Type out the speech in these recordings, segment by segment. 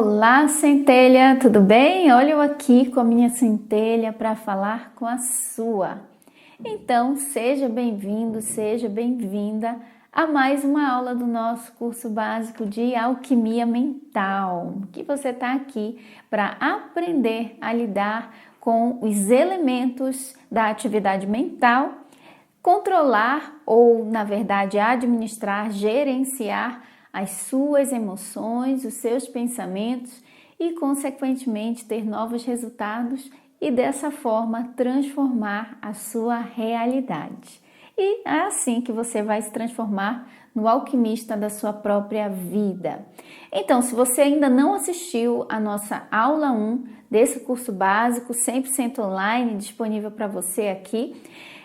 Olá, centelha, tudo bem? Olha eu aqui com a minha centelha para falar com a sua. Então, seja bem-vindo, seja bem-vinda a mais uma aula do nosso curso básico de alquimia mental, que você está aqui para aprender a lidar com os elementos da atividade mental, controlar ou, na verdade, administrar, gerenciar as suas emoções, os seus pensamentos e, consequentemente, ter novos resultados e, dessa forma, transformar a sua realidade. E é assim que você vai se transformar no alquimista da sua própria vida. Então, se você ainda não assistiu a nossa aula 1 desse curso básico, 100% online, disponível para você aqui,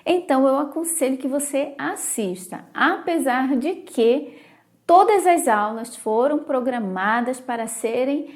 então eu aconselho que você assista, apesar de que todas as aulas foram programadas para serem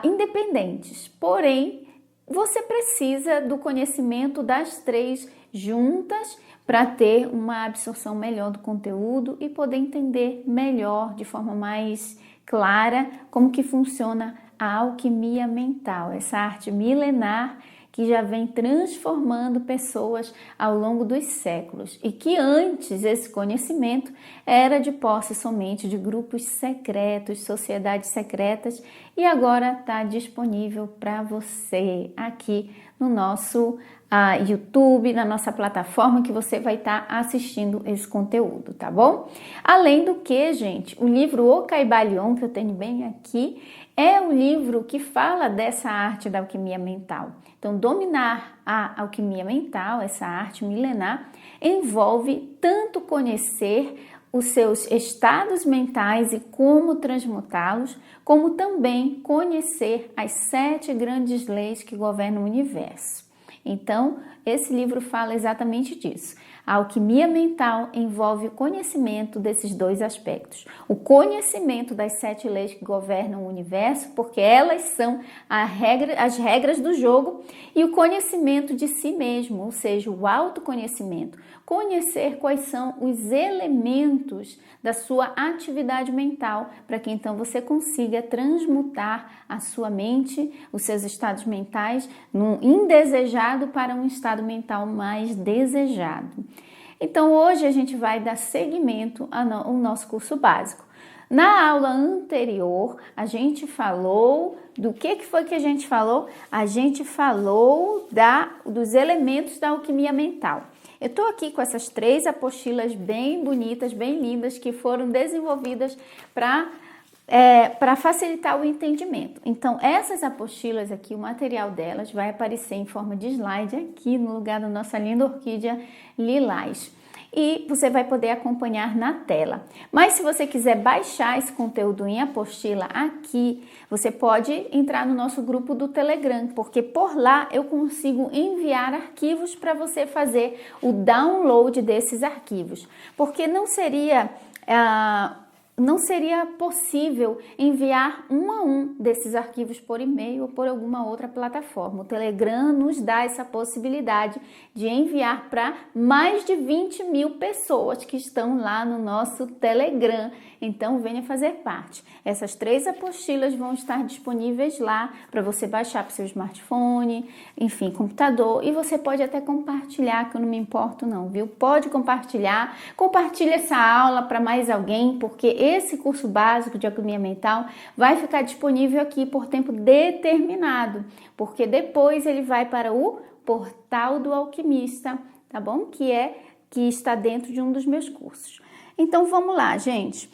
independentes, porém, você precisa do conhecimento das três juntas para ter uma absorção melhor do conteúdo e poder entender melhor, de forma mais clara, como que funciona a alquimia mental, essa arte milenar que já vem transformando pessoas ao longo dos séculos e que antes esse conhecimento era de posse somente de grupos secretos, sociedades secretas, e agora está disponível para você aqui no nosso YouTube, na nossa plataforma, que você vai estar assistindo esse conteúdo, tá bom? Além do que, gente, o livro O Caibalion, que eu tenho bem aqui, é o livro que fala dessa arte da alquimia mental. Então, dominar a alquimia mental, essa arte milenar, envolve tanto conhecer os seus estados mentais e como transmutá-los, como também conhecer as 7 grandes leis que governam o universo. Então, esse livro fala exatamente disso. A alquimia mental envolve o conhecimento desses dois aspectos. O conhecimento das 7 leis que governam o universo, porque elas são as regras do jogo, e o conhecimento de si mesmo, ou seja, o autoconhecimento. Conhecer quais são os elementos da sua atividade mental, para que então você consiga transmutar a sua mente, os seus estados mentais, num indesejado para um estado mental mais desejado. Então, hoje a gente vai dar seguimento ao nosso curso básico. Na aula anterior, a gente falou do que foi que a gente falou? A gente falou dos elementos da alquimia mental. Eu estou aqui com essas 3 apostilas bem bonitas, bem lindas, que foram desenvolvidas para facilitar o entendimento. Então, essas apostilas aqui, o material delas vai aparecer em forma de slide aqui no lugar da nossa linda orquídea lilás. E você vai poder acompanhar na tela. Mas se você quiser baixar esse conteúdo em apostila aqui, você pode entrar no nosso grupo do Telegram, porque por lá eu consigo enviar arquivos para você fazer o download desses arquivos. Porque não seria possível enviar um a um desses arquivos por e-mail ou por alguma outra plataforma. O Telegram nos dá essa possibilidade de enviar para mais de 20 mil pessoas que estão lá no nosso Telegram. Então, venha fazer parte. Essas 3 apostilas vão estar disponíveis lá para você baixar para o seu smartphone, enfim, computador, e você pode até compartilhar, que eu não me importo não, viu? Pode compartilhar, compartilha essa aula para mais alguém, porque esse curso básico de alquimia mental vai ficar disponível aqui por tempo determinado, porque depois ele vai para o Portal do Alquimista, tá bom? Que está dentro de um dos meus cursos. Então, vamos lá, gente.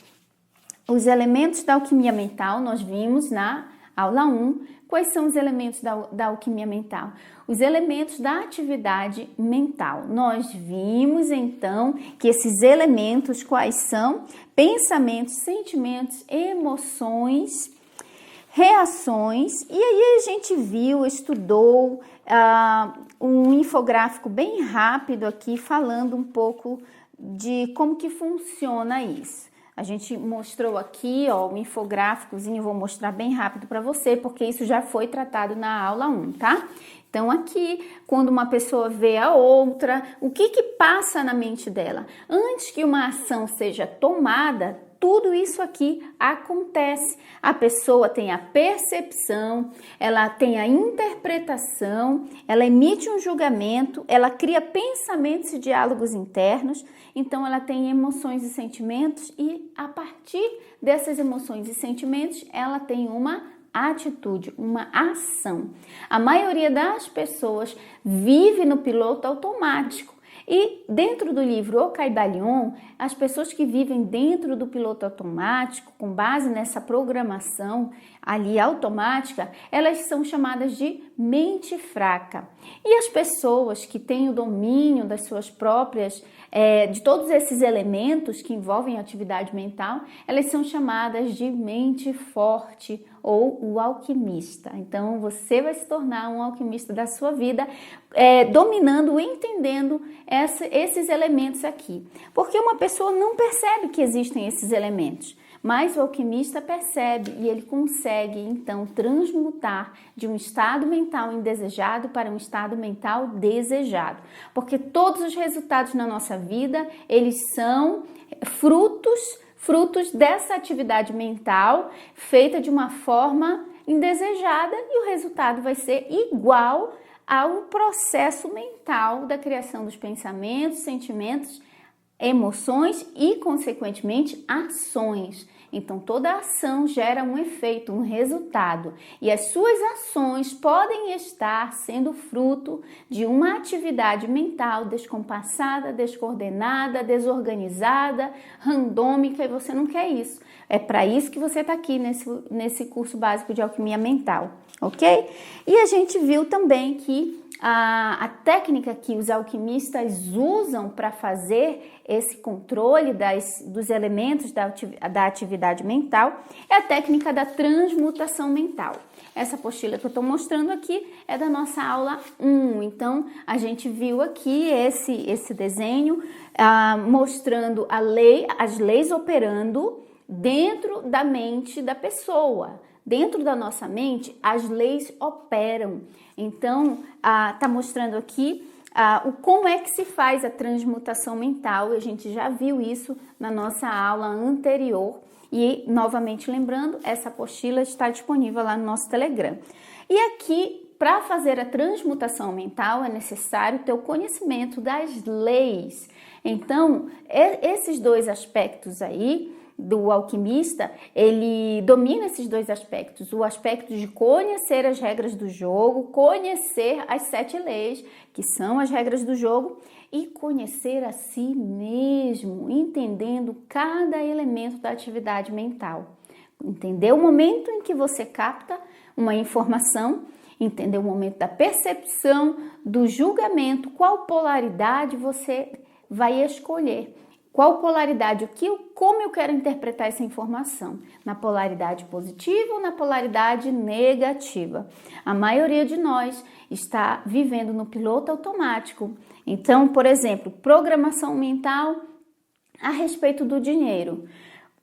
Os elementos da alquimia mental, nós vimos na aula 1. Quais são os elementos da alquimia mental? Os elementos da atividade mental. Nós vimos, então, que esses elementos quais são? Pensamentos, sentimentos, emoções, reações. E aí a gente viu, estudou um infográfico bem rápido aqui, falando um pouco de como que funciona isso. A gente mostrou aqui, um infográficozinho, vou mostrar bem rápido para você, porque isso já foi tratado na aula 1, tá? Então, aqui, quando uma pessoa vê a outra, o que passa na mente dela? Antes que uma ação seja tomada, tudo isso aqui acontece. A pessoa tem a percepção, ela tem a interpretação, ela emite um julgamento, ela cria pensamentos e diálogos internos, então ela tem emoções e sentimentos e a partir dessas emoções e sentimentos ela tem uma atitude, uma ação. A maioria das pessoas vive no piloto automático. E dentro do livro O Caibalion, as pessoas que vivem dentro do piloto automático, com base nessa programação ali automática, elas são chamadas de mente fraca. E as pessoas que têm o domínio das suas próprias, de todos esses elementos que envolvem atividade mental, elas são chamadas de mente forte ou o alquimista. Então, você vai se tornar um alquimista da sua vida, dominando, entendendo esses elementos aqui. Porque uma pessoa não percebe que existem esses elementos, mas o alquimista percebe e ele consegue, então, transmutar de um estado mental indesejado para um estado mental desejado. Porque todos os resultados na nossa vida, eles são frutos dessa atividade mental feita de uma forma indesejada e o resultado vai ser igual ao processo mental da criação dos pensamentos, sentimentos, emoções e, consequentemente, ações. Então, toda ação gera um efeito, um resultado. E as suas ações podem estar sendo fruto de uma atividade mental descompassada, descoordenada, desorganizada, randômica, e você não quer isso. É para isso que você está aqui nesse curso básico de alquimia mental, ok? E a gente viu também que a técnica que os alquimistas usam para fazer esse controle dos elementos da atividade mental é a técnica da transmutação mental. Essa apostila que eu estou mostrando aqui é da nossa aula 1. Então, a gente viu aqui esse desenho mostrando as leis operando dentro da mente da pessoa. Dentro da nossa mente, as leis operam. Então, tá mostrando aqui como é que se faz a transmutação mental. A gente já viu isso na nossa aula anterior. E, novamente lembrando, essa apostila está disponível lá no nosso Telegram. E aqui, para fazer a transmutação mental, é necessário ter o conhecimento das leis. Então, esses dois aspectos aí, do alquimista, ele domina esses dois aspectos, o aspecto de conhecer as regras do jogo, conhecer as 7 leis, que são as regras do jogo, e conhecer a si mesmo, entendendo cada elemento da atividade mental. Entender o momento em que você capta uma informação, entender o momento da percepção, do julgamento, qual polaridade você vai escolher. Qual polaridade, como eu quero interpretar essa informação? Na polaridade positiva ou na polaridade negativa? A maioria de nós está vivendo no piloto automático. Então, por exemplo, programação mental a respeito do dinheiro.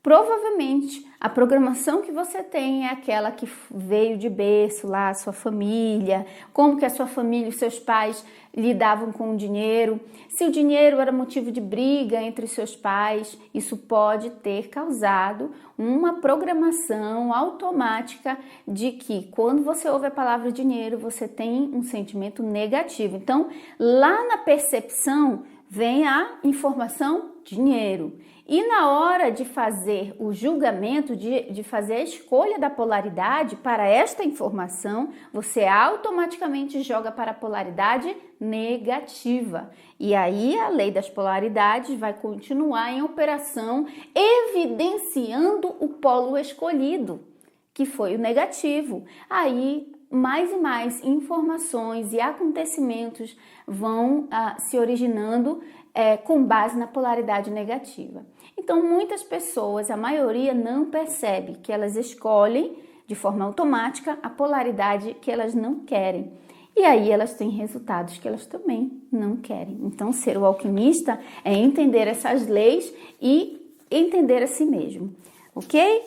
Provavelmente, a programação que você tem é aquela que veio de berço lá, a sua família, como que a sua família e seus pais lidavam com o dinheiro. Se o dinheiro era motivo de briga entre seus pais, isso pode ter causado uma programação automática de que quando você ouve a palavra dinheiro, você tem um sentimento negativo. Então, lá na percepção vem a informação dinheiro. E na hora de fazer o julgamento, de fazer a escolha da polaridade para esta informação, você automaticamente joga para a polaridade negativa. E aí a lei das polaridades vai continuar em operação, evidenciando o polo escolhido, que foi o negativo. Aí mais e mais informações e acontecimentos vão se originando com base na polaridade negativa. Então, muitas pessoas, a maioria, não percebe que elas escolhem de forma automática a polaridade que elas não querem. E aí elas têm resultados que elas também não querem. Então, ser o alquimista é entender essas leis e entender a si mesmo, ok?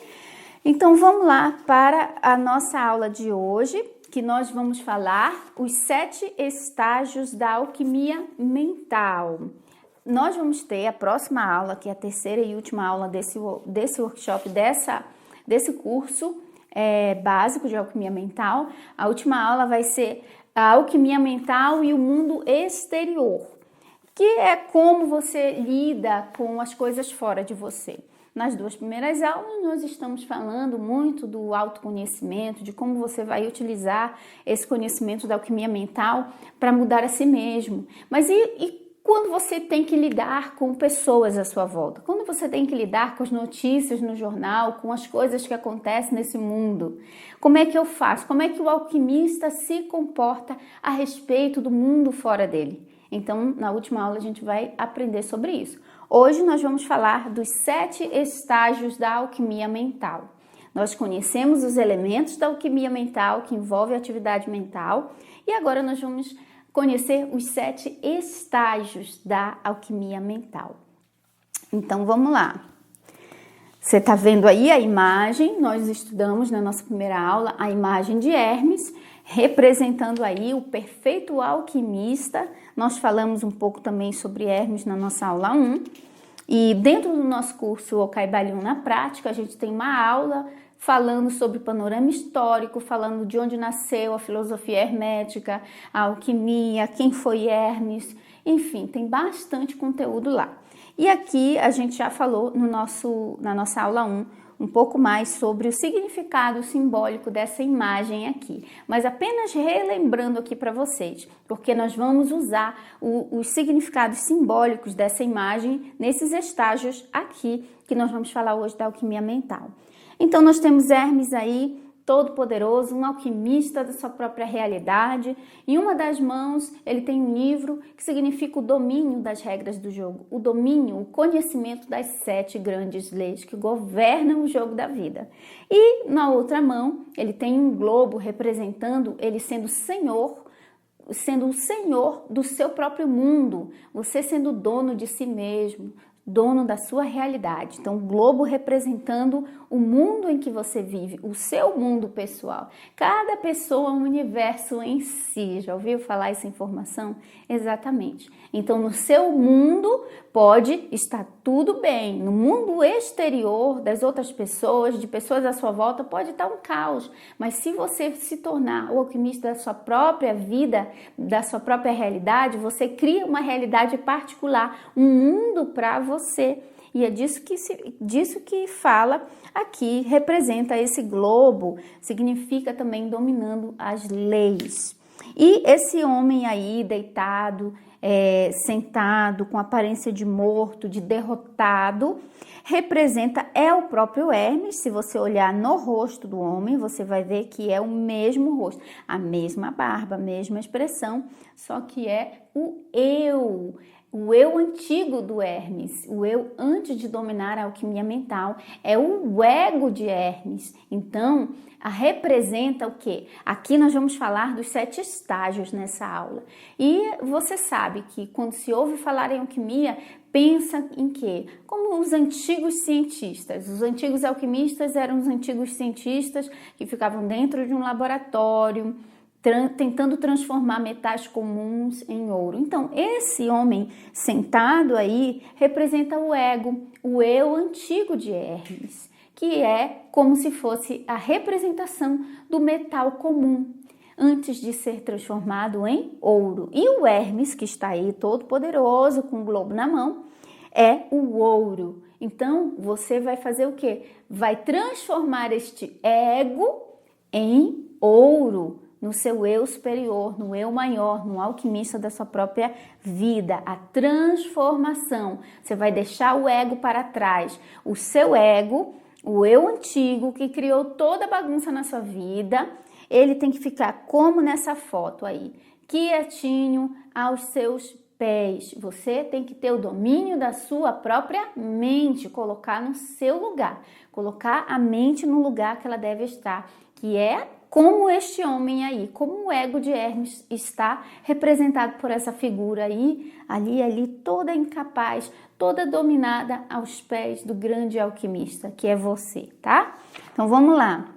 Então, vamos lá para a nossa aula de hoje, que nós vamos falar os 7 estágios da alquimia mental. nós vamos ter a próxima aula, que é a terceira e última aula desse workshop, desse curso básico de alquimia mental. A última aula vai ser a alquimia mental e o mundo exterior, que é como você lida com as coisas fora de você. Nas 2 primeiras aulas, nós estamos falando muito do autoconhecimento, de como você vai utilizar esse conhecimento da alquimia mental para mudar a si mesmo. Mas e quando você tem que lidar com pessoas à sua volta? Quando você tem que lidar com as notícias no jornal, com as coisas que acontecem nesse mundo? Como é que eu faço? Como é que o alquimista se comporta a respeito do mundo fora dele? Então, na última aula, a gente vai aprender sobre isso. Hoje nós vamos falar dos 7 estágios da alquimia mental. Nós conhecemos os elementos da alquimia mental, que envolve a atividade mental, e agora nós vamos conhecer os 7 estágios da alquimia mental. Então, vamos lá. Você está vendo aí a imagem, nós estudamos na nossa primeira aula a imagem de Hermes, representando aí o perfeito alquimista. Nós falamos um pouco também sobre Hermes na nossa aula 1. E dentro do nosso curso Okai-Balium na Prática, a gente tem uma aula falando sobre panorama histórico, falando de onde nasceu a filosofia hermética, a alquimia, quem foi Hermes, enfim, tem bastante conteúdo lá. E aqui a gente já falou na nossa aula 1 um pouco mais sobre o significado simbólico dessa imagem aqui, mas apenas relembrando aqui para vocês, porque nós vamos usar os significados simbólicos dessa imagem nesses estágios aqui que nós vamos falar hoje da alquimia mental. Então nós temos Hermes aí, todo-poderoso, um alquimista da sua própria realidade. Em uma das mãos, ele tem um livro que significa o domínio das regras do jogo, o domínio, o conhecimento das 7 grandes leis que governam o jogo da vida. E na outra mão, ele tem um globo representando ele sendo o senhor do seu próprio mundo, você sendo dono de si mesmo, dono da sua realidade. Então, o globo representando o mundo em que você vive, o seu mundo pessoal. Cada pessoa é um universo em si. Já ouviu falar essa informação? Exatamente. Então, no seu mundo pode estar tudo bem. No mundo exterior das outras pessoas, de pessoas à sua volta, pode estar um caos. Mas se você se tornar o alquimista da sua própria vida, da sua própria realidade, você cria uma realidade particular, um mundo para você. E é disso que fala aqui, representa esse globo, significa também dominando as leis. E esse homem aí deitado, sentado, com aparência de morto, de derrotado, é o próprio Hermes. Se você olhar no rosto do homem, você vai ver que é o mesmo rosto, a mesma barba, a mesma expressão, só que é o eu antigo do Hermes, o eu antes de dominar a alquimia mental, é o ego de Hermes. Então, representa o quê? Aqui nós vamos falar dos 7 estágios nessa aula. E você sabe que quando se ouve falar em alquimia, pensa em quê? Como os antigos cientistas. Os antigos alquimistas eram os antigos cientistas que ficavam dentro de um laboratório, tentando transformar metais comuns em ouro. Então, esse homem sentado aí representa o ego, o eu antigo de Hermes, que é como se fosse a representação do metal comum, antes de ser transformado em ouro. E o Hermes, que está aí todo poderoso, com o globo na mão, é o ouro. Então, você vai fazer o quê? Vai transformar este ego em ouro, no seu eu superior, no eu maior, no alquimista da sua própria vida. A transformação. Você vai deixar o ego para trás. O seu ego, o eu antigo, que criou toda a bagunça na sua vida, ele tem que ficar como nessa foto aí, quietinho aos seus pés. Você tem que ter o domínio da sua própria mente, colocar no seu lugar, colocar a mente no lugar que ela deve estar, que é como este homem aí, como o ego de Hermes está representado por essa figura aí, ali, toda incapaz, toda dominada aos pés do grande alquimista, que é você, tá? Então vamos lá.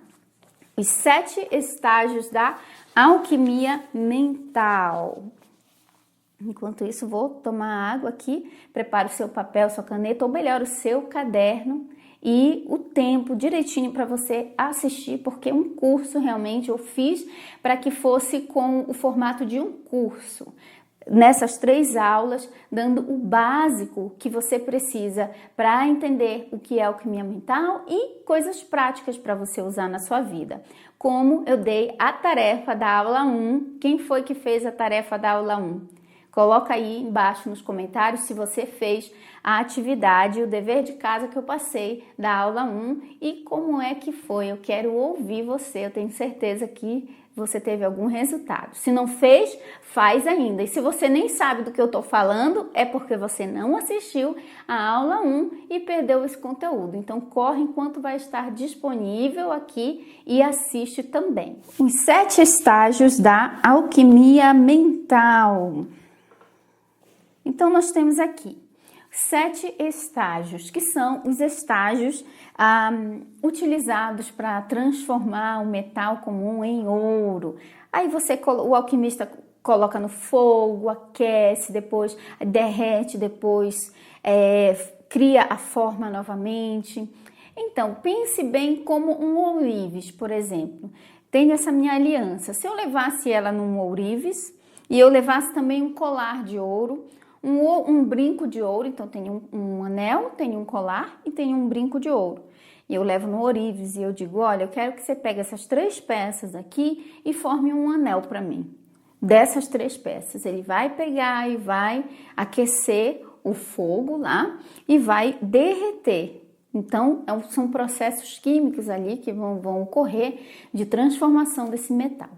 Os 7 estágios da alquimia mental. Enquanto isso, vou tomar água aqui, prepare o seu papel, sua caneta, ou melhor, o seu caderno e o tempo direitinho para você assistir, porque um curso realmente eu fiz para que fosse com o formato de um curso. Nessas 3 aulas, dando o básico que você precisa para entender o que é alquimia mental e coisas práticas para você usar na sua vida. Como eu dei a tarefa da aula 1, quem foi que fez a tarefa da aula 1? Coloca aí embaixo nos comentários se você fez a atividade, o dever de casa que eu passei da aula 1 e como é que foi. Eu quero ouvir você, eu tenho certeza que você teve algum resultado. Se não fez, faz ainda. E se você nem sabe do que eu estou falando, é porque você não assistiu a aula 1 e perdeu esse conteúdo. Então corre enquanto vai estar disponível aqui e assiste também. Os 7 estágios da alquimia mental. Então, nós temos aqui 7 estágios, que são os estágios utilizados para transformar o metal comum em ouro. Aí o alquimista coloca no fogo, aquece, depois derrete, depois cria a forma novamente. Então, pense bem como um ourives, por exemplo. Tenho essa minha aliança. Se eu levasse ela num ourives e eu levasse também um colar de ouro, um brinco de ouro, então tem um anel, tem um colar e tem um brinco de ouro. E eu levo no ourives e eu digo, olha, eu quero que você pegue essas 3 peças aqui e forme um anel para mim. Dessas 3 peças, ele vai pegar e vai aquecer o fogo lá e vai derreter. Então, são processos químicos ali que vão ocorrer de transformação desse metal.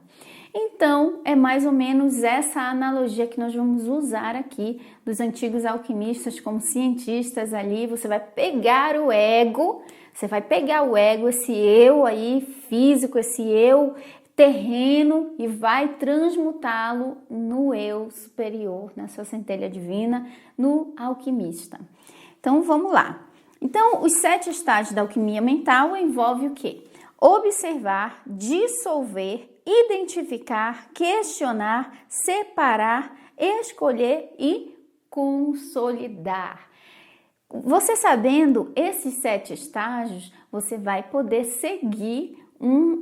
Então, é mais ou menos essa analogia que nós vamos usar aqui dos antigos alquimistas como cientistas ali. Você vai pegar o ego, esse eu aí físico, esse eu terreno e vai transmutá-lo no eu superior, na sua centelha divina, no alquimista. Então, vamos lá. Então, os 7 estágios da alquimia mental envolvem o quê? Observar, dissolver, identificar, questionar, separar, escolher e consolidar. Você sabendo esses 7 estágios, você vai poder seguir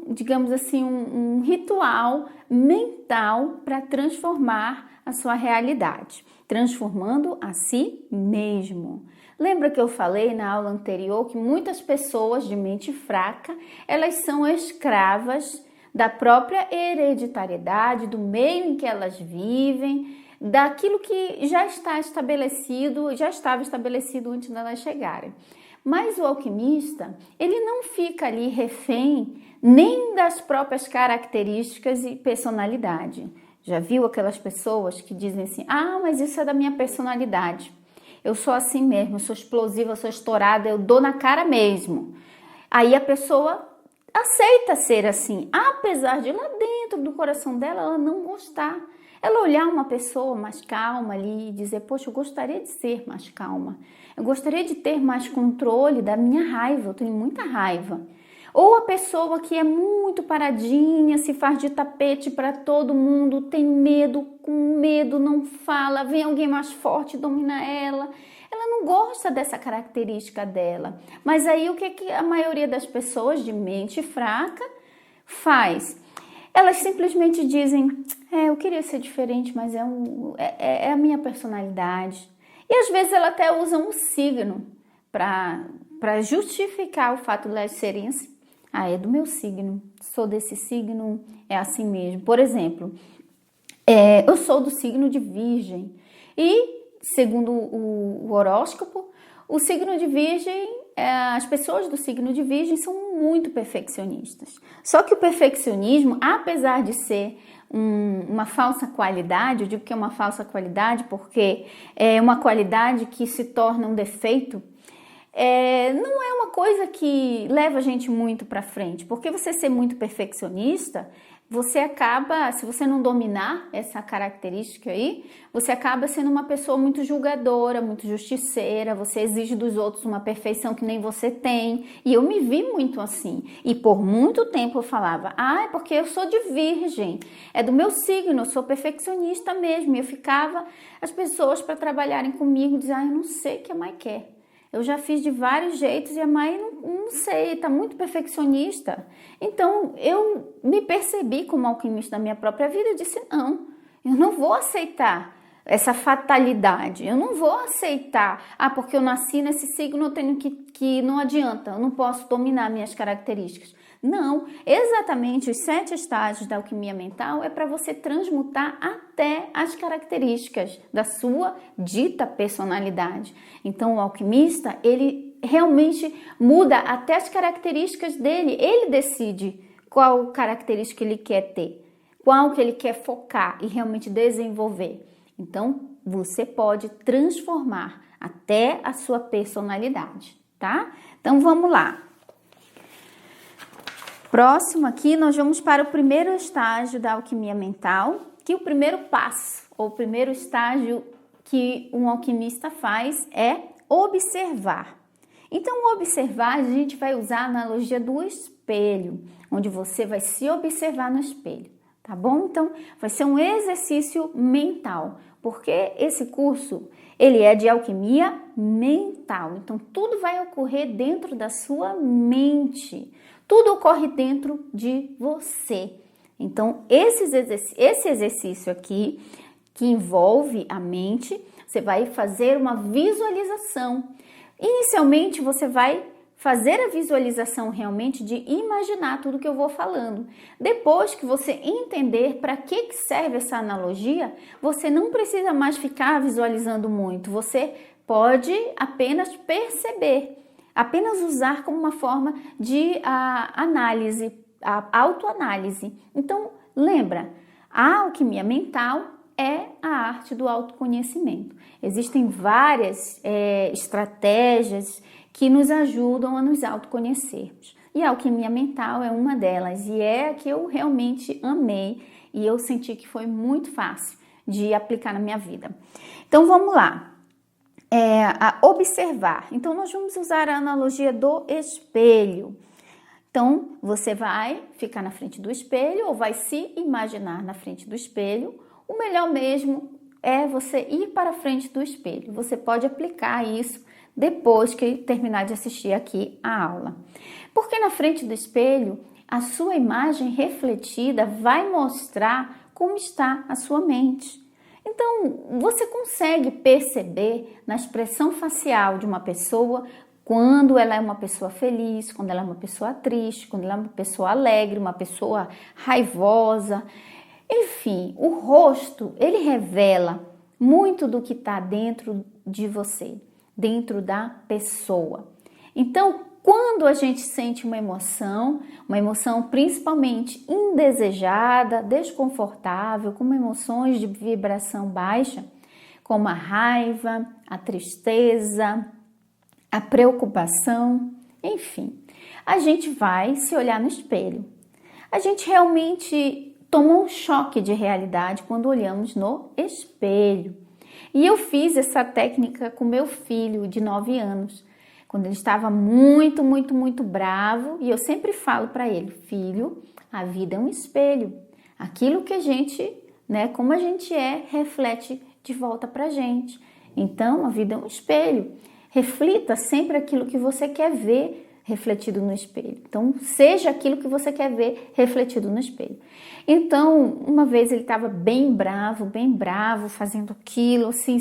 digamos assim, um ritual mental para transformar a sua realidade, transformando a si mesmo. Lembra que eu falei na aula anterior que muitas pessoas de mente fraca, elas são escravas da própria hereditariedade, do meio em que elas vivem, daquilo que já estava estabelecido antes de elas chegarem. Mas o alquimista, ele não fica ali refém nem das próprias características e personalidade. Já viu aquelas pessoas que dizem assim, mas isso é da minha personalidade. Eu sou assim mesmo, eu sou explosiva, eu sou estourada, eu dou na cara mesmo. Aí a pessoa aceita ser assim, apesar de lá dentro do coração dela, ela não gostar. Ela olhar uma pessoa mais calma ali e dizer, poxa, eu gostaria de ser mais calma. Eu gostaria de ter mais controle da minha raiva, eu tenho muita raiva. Ou a pessoa que é muito paradinha, se faz de tapete para todo mundo, tem medo, com medo não fala, vem alguém mais forte, domina ela. Ela não gosta dessa característica dela. Mas aí o que a maioria das pessoas de mente fraca faz? Elas simplesmente dizem, eu queria ser diferente, mas é a minha personalidade. E às vezes ela até usa um signo para justificar o fato de elas serem assim. É do meu signo, sou desse signo, é assim mesmo. Por exemplo, eu sou do signo de Virgem e, segundo o horóscopo, o signo de Virgem, as pessoas do signo de Virgem são muito perfeccionistas. Só que o perfeccionismo, apesar de ser uma falsa qualidade, eu digo que é uma falsa qualidade porque é uma qualidade que se torna um defeito, não é uma coisa que leva a gente muito para frente, porque você ser muito perfeccionista você acaba, se você não dominar essa característica aí, você acaba sendo uma pessoa muito julgadora, muito justiceira, você exige dos outros uma perfeição que nem você tem. E eu me vi muito assim. E por muito tempo eu falava, é porque eu sou de virgem, é do meu signo, eu sou perfeccionista mesmo. E eu ficava, as pessoas para trabalharem comigo diziam, eu não sei o que a Mai quer. Eu já fiz de vários jeitos e a Mai não sei, tá muito perfeccionista. Então, eu me percebi como alquimista da minha própria vida. Eu disse, não, eu não vou aceitar essa fatalidade. Eu não vou aceitar, porque eu nasci nesse signo, eu tenho que não adianta, eu não posso dominar minhas características. Não, exatamente os 7 estágios da alquimia mental é para você transmutar até as características da sua dita personalidade. Então, o alquimista, ele realmente muda até as características dele. Ele decide qual característica ele quer ter, qual que ele quer focar e realmente desenvolver. Então, você pode transformar até a sua personalidade, tá? Então, vamos lá. Próximo aqui, nós vamos para o primeiro estágio da alquimia mental, que o primeiro passo, ou o primeiro estágio que um alquimista faz é observar. Então, observar, a gente vai usar a analogia do espelho, onde você vai se observar no espelho, tá bom? Então, vai ser um exercício mental, porque esse curso, ele é de alquimia mental. Então, tudo vai ocorrer dentro da sua mente. Tudo ocorre dentro de você. Então, esse exercício aqui, que envolve a mente, você vai fazer uma visualização. Inicialmente, você vai fazer a visualização realmente de imaginar tudo que eu vou falando. Depois que você entender para que serve essa analogia, você não precisa mais ficar visualizando muito. Você pode apenas perceber. Apenas usar como uma forma de análise, a autoanálise. Então, lembra, a alquimia mental é a arte do autoconhecimento. Existem várias estratégias que nos ajudam a nos autoconhecermos. E a alquimia mental é uma delas, e é a que eu realmente amei, e eu senti que foi muito fácil de aplicar na minha vida. Então, vamos lá. A observar. Então, nós vamos usar a analogia do espelho. Então, você vai ficar na frente do espelho ou vai se imaginar na frente do espelho. O melhor mesmo é você ir para a frente do espelho. Você pode aplicar isso depois que terminar de assistir aqui a aula. Porque na frente do espelho, a sua imagem refletida vai mostrar como está a sua mente. Então, você consegue perceber na expressão facial de uma pessoa quando ela é uma pessoa feliz, quando ela é uma pessoa triste, quando ela é uma pessoa alegre, uma pessoa raivosa. Enfim, o rosto, ele revela muito do que está dentro de você, dentro da pessoa. Então, quando a gente sente uma emoção principalmente indesejada, desconfortável, com emoções de vibração baixa, como a raiva, a tristeza, a preocupação, enfim, a gente vai se olhar no espelho. A gente realmente toma um choque de realidade quando olhamos no espelho. E eu fiz essa técnica com meu filho de 9 anos. Quando ele estava muito, muito, muito bravo, e eu sempre falo para ele, filho, a vida é um espelho. Aquilo que a gente, como a gente reflete de volta pra gente. Então, a vida é um espelho. Reflita sempre aquilo que você quer ver refletido no espelho. Então, seja aquilo que você quer ver refletido no espelho. Então, uma vez ele estava bem bravo, fazendo aquilo, assim,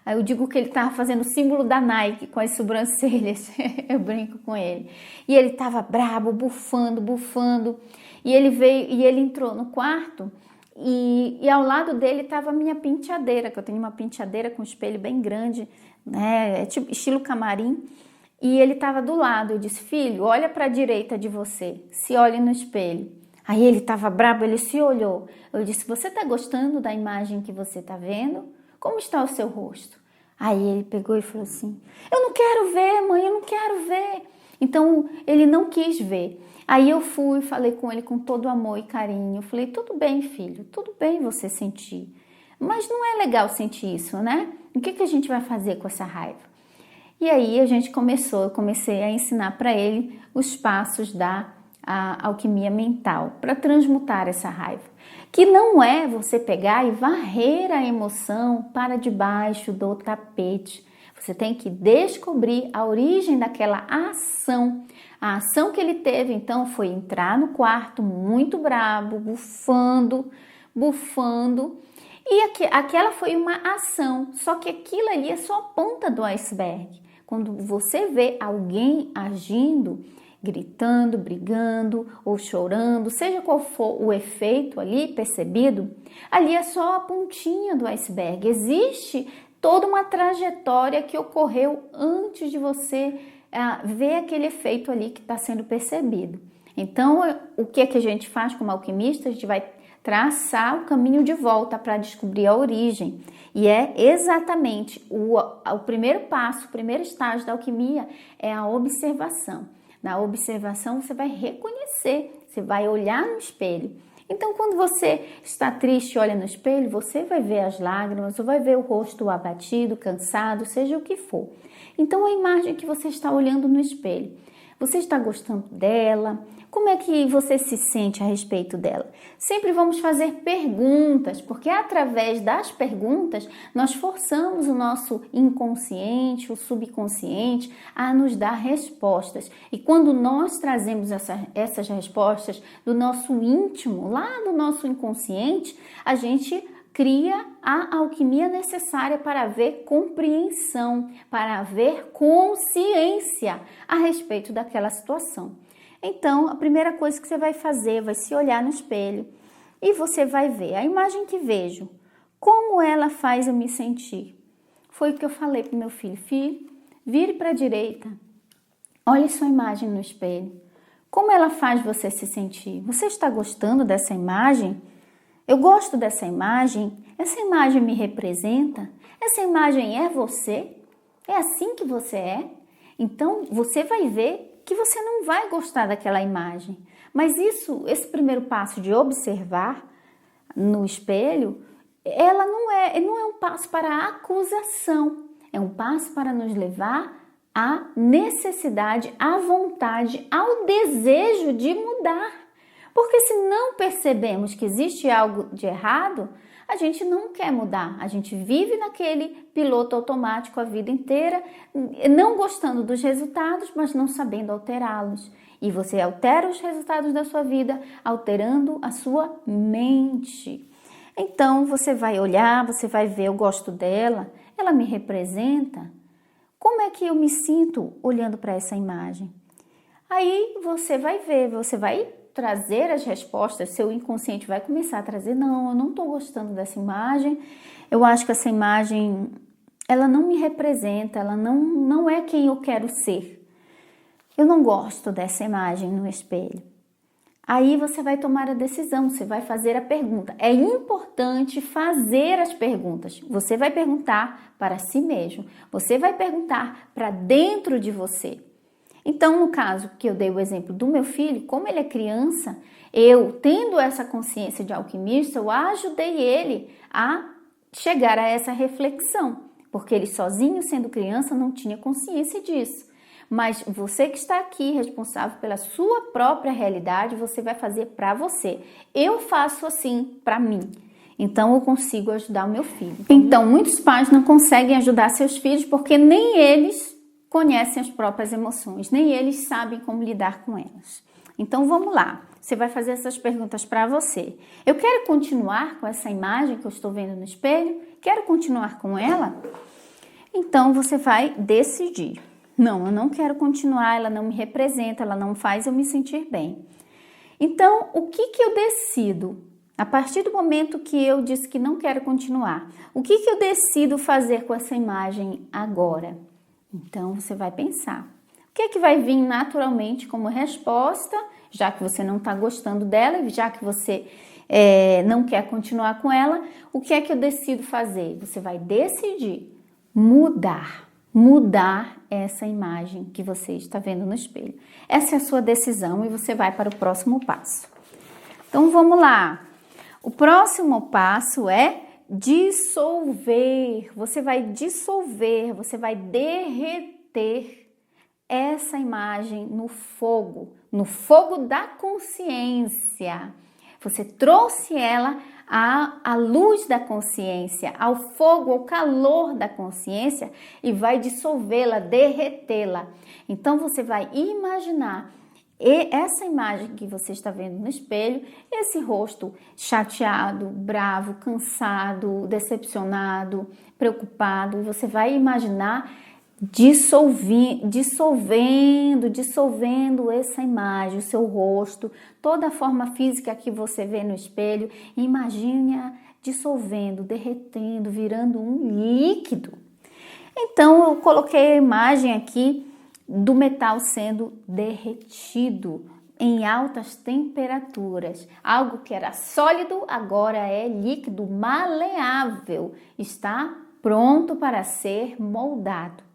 eu digo que ele estava fazendo o símbolo da Nike com as sobrancelhas, eu brinco com ele. E ele estava bravo, bufando, e ele entrou no quarto e ao lado dele estava a minha penteadeira, que eu tenho uma penteadeira com espelho bem grande, tipo estilo camarim. E ele estava do lado. Eu disse, filho, olha para a direita de você, se olhe no espelho. Aí ele estava bravo, ele se olhou. Eu disse, você está gostando da imagem que você está vendo? Como está o seu rosto? Aí ele pegou e falou assim, eu não quero ver, mãe, eu não quero ver. Então, ele não quis ver. Aí eu fui, falei com ele com todo amor e carinho. Eu falei, tudo bem, filho, tudo bem você sentir. Mas não é legal sentir isso, né? O que a gente vai fazer com essa raiva? E aí eu comecei a ensinar para ele os passos da alquimia mental para transmutar essa raiva. Que não é você pegar e varrer a emoção para debaixo do tapete. Você tem que descobrir a origem daquela ação. A ação que ele teve, então, foi entrar no quarto muito bravo, bufando. E aquela foi uma ação, só que aquilo ali é só a ponta do iceberg. Quando você vê alguém agindo, gritando, brigando ou chorando, seja qual for o efeito ali percebido, ali é só a pontinha do iceberg. Existe toda uma trajetória que ocorreu antes de você ver aquele efeito ali que está sendo percebido. Então, o que é que a gente faz como alquimista? A gente vai traçar o caminho de volta para descobrir a origem. E é exatamente o primeiro passo, o primeiro estágio da alquimia é a observação. Na observação você vai reconhecer, você vai olhar no espelho. Então, quando você está triste e olha no espelho, você vai ver as lágrimas, ou vai ver o rosto abatido, cansado, seja o que for. Então, a imagem que você está olhando no espelho, você está gostando dela? Como é que você se sente a respeito dela? Sempre vamos fazer perguntas, porque através das perguntas nós forçamos o nosso inconsciente, o subconsciente a nos dar respostas. E quando nós trazemos essas respostas do nosso íntimo, lá do nosso inconsciente, a gente cria a alquimia necessária para haver compreensão, para haver consciência a respeito daquela situação. Então, a primeira coisa que você vai fazer, vai se olhar no espelho e você vai ver a imagem que vejo, como ela faz eu me sentir. Foi o que eu falei para o meu filho. Filho, vire para a direita, olhe sua imagem no espelho. Como ela faz você se sentir? Você está gostando dessa imagem? Eu gosto dessa imagem? Essa imagem me representa? Essa imagem é você? É assim que você é? Então, você vai ver que você não vai gostar daquela imagem. Mas esse primeiro passo de observar no espelho, ela não é um passo para a acusação. É um passo para nos levar à necessidade, à vontade, ao desejo de mudar. Porque se não percebemos que existe algo de errado, a gente não quer mudar. A gente vive naquele piloto automático a vida inteira, não gostando dos resultados, mas não sabendo alterá-los. E você altera os resultados da sua vida, alterando a sua mente. Então, você vai olhar, você vai ver, eu gosto dela, ela me representa. Como é que eu me sinto olhando para essa imagem? Aí você vai ver, você vai trazer as respostas, seu inconsciente vai começar a trazer, não, eu não estou gostando dessa imagem, eu acho que essa imagem, ela não me representa, ela não é quem eu quero ser. Eu não gosto dessa imagem no espelho. Aí você vai tomar a decisão, você vai fazer a pergunta. É importante fazer as perguntas. Você vai perguntar para si mesmo, você vai perguntar para dentro de você. Então, no caso que eu dei o exemplo do meu filho, como ele é criança, eu, tendo essa consciência de alquimista, eu ajudei ele a chegar a essa reflexão, porque ele sozinho, sendo criança, não tinha consciência disso. Mas você que está aqui, responsável pela sua própria realidade, você vai fazer para você. Eu faço assim para mim. Então, eu consigo ajudar o meu filho. Então, muitos pais não conseguem ajudar seus filhos porque nem eles conhecem as próprias emoções, nem eles sabem como lidar com elas. Então vamos lá, você vai fazer essas perguntas para você. Eu quero continuar com essa imagem que eu estou vendo no espelho? Quero continuar com ela? Então você vai decidir. Não, eu não quero continuar, ela não me representa, ela não faz eu me sentir bem. Então, o que eu decido? A partir do momento que eu disse que não quero continuar, o que eu decido fazer com essa imagem agora? Então, você vai pensar. O que é que vai vir naturalmente como resposta, já que você não está gostando dela, já que você não quer continuar com ela, o que é que eu decido fazer? Você vai decidir mudar. mudar essa imagem que você está vendo no espelho. Essa é a sua decisão e você vai para o próximo passo. Então vamos lá. O próximo passo é dissolver. Você vai dissolver, você vai derreter essa imagem no fogo da consciência. Você trouxe ela à luz da consciência, ao fogo, ao calor da consciência e vai dissolvê-la, derretê-la. Então você vai imaginar essa imagem que você está vendo no espelho, esse rosto chateado, bravo, cansado, decepcionado, preocupado. Você vai imaginar dissolvendo essa imagem, o seu rosto, toda a forma física que você vê no espelho. Imagine-a dissolvendo, derretendo, virando um líquido. Então eu coloquei a imagem aqui do metal sendo derretido em altas temperaturas. Algo que era sólido agora é líquido, maleável, está pronto para ser moldado.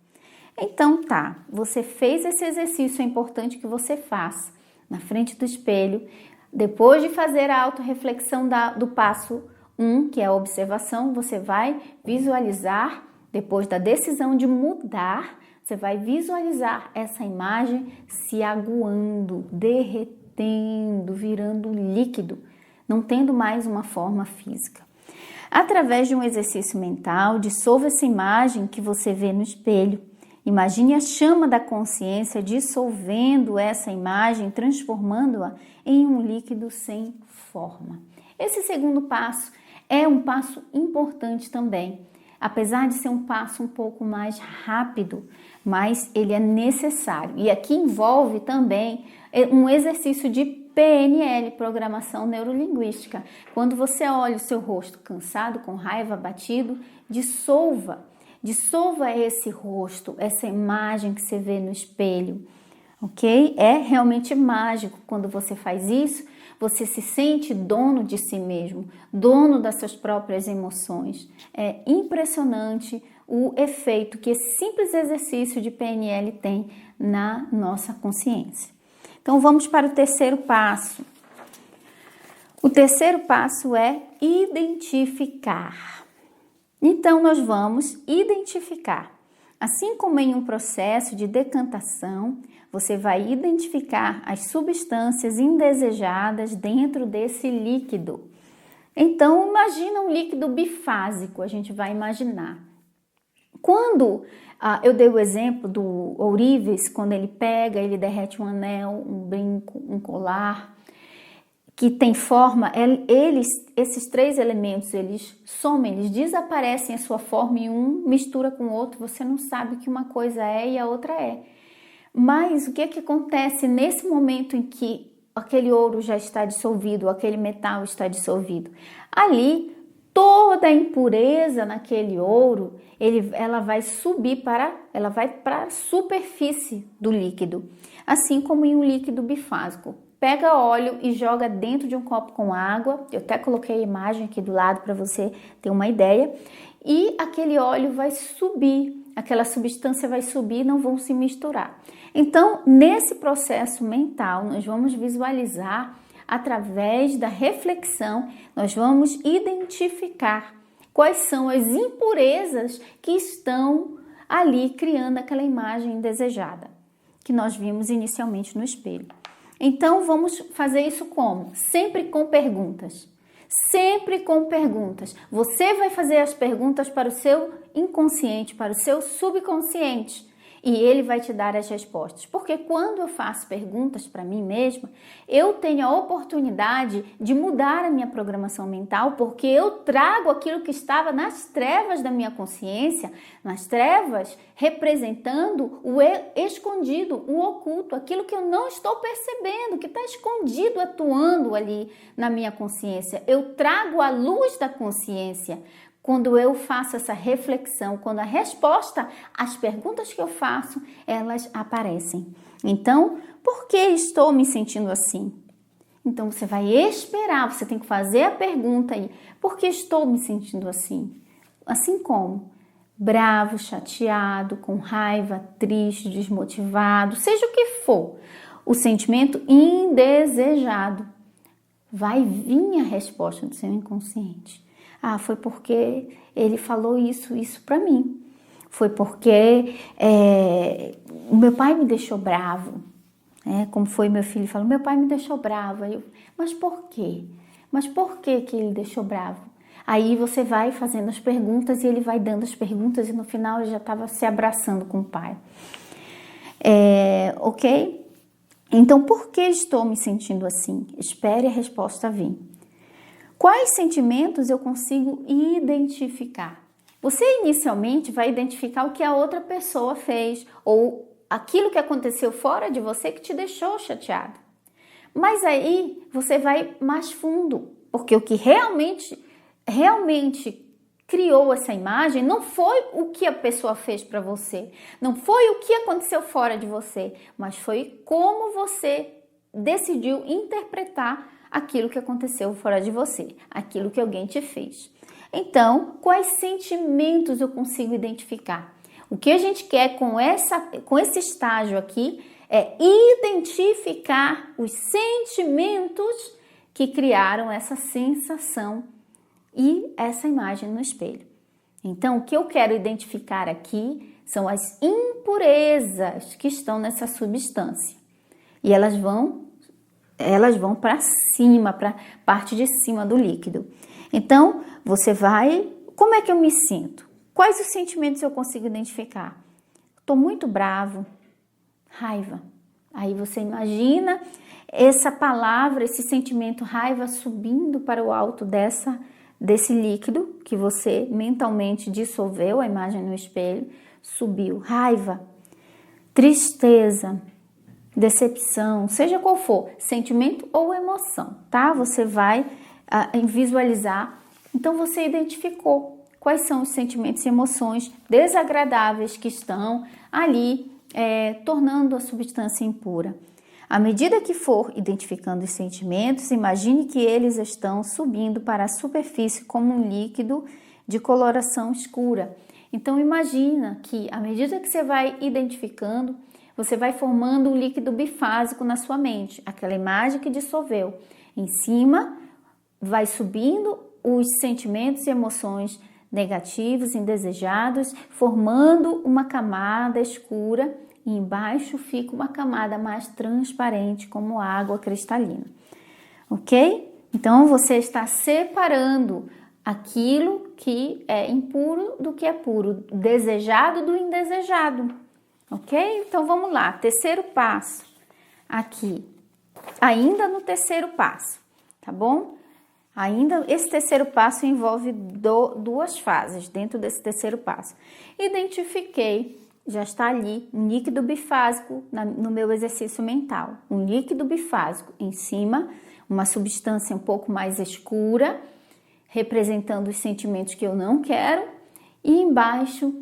Então tá, você fez esse exercício, é importante que você faça na frente do espelho. Depois de fazer a autorreflexão do passo 1, que é a observação, você vai visualizar, depois da decisão de mudar, você vai visualizar essa imagem se aguando, derretendo, virando líquido, não tendo mais uma forma física. Através de um exercício mental, dissolva essa imagem que você vê no espelho. Imagine a chama da consciência dissolvendo essa imagem, transformando-a em um líquido sem forma. Esse segundo passo é um passo importante também. Apesar de ser um passo um pouco mais rápido, mas ele é necessário. E aqui envolve também um exercício de PNL, Programação Neurolinguística. Quando você olha o seu rosto cansado, com raiva, abatido, dissolva esse rosto, essa imagem que você vê no espelho, ok? É realmente mágico quando você faz isso. Você se sente dono de si mesmo, dono das suas próprias emoções. É impressionante o efeito que esse simples exercício de PNL tem na nossa consciência. Então vamos para o terceiro passo. O terceiro passo é identificar. Então nós vamos identificar. Assim como em um processo de decantação, você vai identificar as substâncias indesejadas dentro desse líquido. Então, imagina um líquido bifásico, a gente vai imaginar. Quando eu dei o exemplo do ourives, quando ele pega, ele derrete um anel, um brinco, um colar, que tem forma, esses três elementos, eles somem, eles desaparecem a sua forma e um mistura com o outro, você não sabe o que uma coisa é e a outra é. Mas o que acontece nesse momento em que aquele ouro já está dissolvido, aquele metal está dissolvido? Ali, toda a impureza naquele ouro, ela vai subir para a superfície do líquido, assim como em um líquido bifásico. Pega óleo e joga dentro de um copo com água. Eu até coloquei a imagem aqui do lado para você ter uma ideia. E aquele óleo vai subir, aquela substância vai subir e não vão se misturar. Então, nesse processo mental, nós vamos visualizar, através da reflexão, nós vamos identificar quais são as impurezas que estão ali criando aquela imagem indesejada, que nós vimos inicialmente no espelho. Então, vamos fazer isso como? Sempre com perguntas. Sempre com perguntas. Você vai fazer as perguntas para o seu inconsciente, para o seu subconsciente. E ele vai te dar as respostas. Porque quando eu faço perguntas para mim mesma, eu tenho a oportunidade de mudar a minha programação mental, porque eu trago aquilo que estava nas trevas da minha consciência, nas trevas, representando o escondido, o oculto, aquilo que eu não estou percebendo, que está escondido, atuando ali na minha consciência. Eu trago a luz da consciência. Quando eu faço essa reflexão, quando a resposta às perguntas que eu faço, elas aparecem. Então, por que estou me sentindo assim? Então, você vai esperar, você tem que fazer a pergunta aí. Por que estou me sentindo assim? Assim como? bravo, chateado, com raiva, triste, desmotivado, seja o que for, o sentimento indesejado, vai vir a resposta do seu inconsciente. Ah, foi porque ele falou isso para mim. Foi porque o meu pai me deixou bravo. Como foi meu filho falou, meu pai me deixou bravo. Mas por quê? Mas por que ele deixou bravo? Aí você vai fazendo as perguntas e ele vai dando as perguntas e no final ele já estava se abraçando com o pai. Ok? Então, por que estou me sentindo assim? Espere a resposta vir. Quais sentimentos eu consigo identificar? Você inicialmente vai identificar o que a outra pessoa fez ou aquilo que aconteceu fora de você que te deixou chateado. Mas aí você vai mais fundo, porque o que realmente criou essa imagem não foi o que a pessoa fez para você, não foi o que aconteceu fora de você, mas foi como você decidiu interpretar aquilo que aconteceu fora de você, aquilo que alguém te fez. Então, quais sentimentos eu consigo identificar? O que a gente quer com esse estágio aqui é identificar os sentimentos que criaram essa sensação e essa imagem no espelho. Então, o que eu quero identificar aqui são as impurezas que estão nessa substância. E elas vão para cima, para a parte de cima do líquido. Então, você vai... Como é que eu me sinto? Quais os sentimentos eu consigo identificar? Estou muito bravo, raiva. Aí você imagina essa palavra, esse sentimento raiva subindo para o alto desse líquido que você mentalmente dissolveu, a imagem no espelho, subiu. Raiva, tristeza, decepção, seja qual for, sentimento ou emoção, tá? Você vai visualizar. Então você identificou quais são os sentimentos e emoções desagradáveis que estão ali tornando a substância impura. À medida que for identificando os sentimentos, imagine que eles estão subindo para a superfície como um líquido de coloração escura. Então imagina que à medida que você vai identificando, você vai formando um líquido bifásico na sua mente, aquela imagem que dissolveu. Em cima vai subindo os sentimentos e emoções negativos, indesejados, formando uma camada escura e embaixo fica uma camada mais transparente, como água cristalina. Ok? Então, você está separando aquilo que é impuro do que é puro, desejado do indesejado. Ok? Então, vamos lá. Terceiro passo aqui. Ainda no terceiro passo, tá bom? Ainda esse terceiro passo envolve duas fases dentro desse terceiro passo. Identifiquei, já está ali, um líquido bifásico no meu exercício mental. Um líquido bifásico em cima, uma substância um pouco mais escura, representando os sentimentos que eu não quero. E embaixo,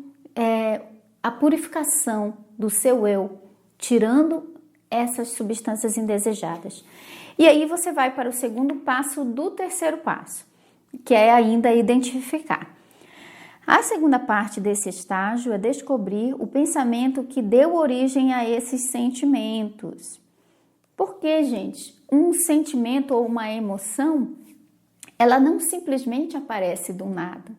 a purificação do seu eu, tirando essas substâncias indesejadas. E aí você vai para o segundo passo do terceiro passo, que é ainda identificar. A segunda parte desse estágio é descobrir o pensamento que deu origem a esses sentimentos. Porque, gente, um sentimento ou uma emoção, ela não simplesmente aparece do nada.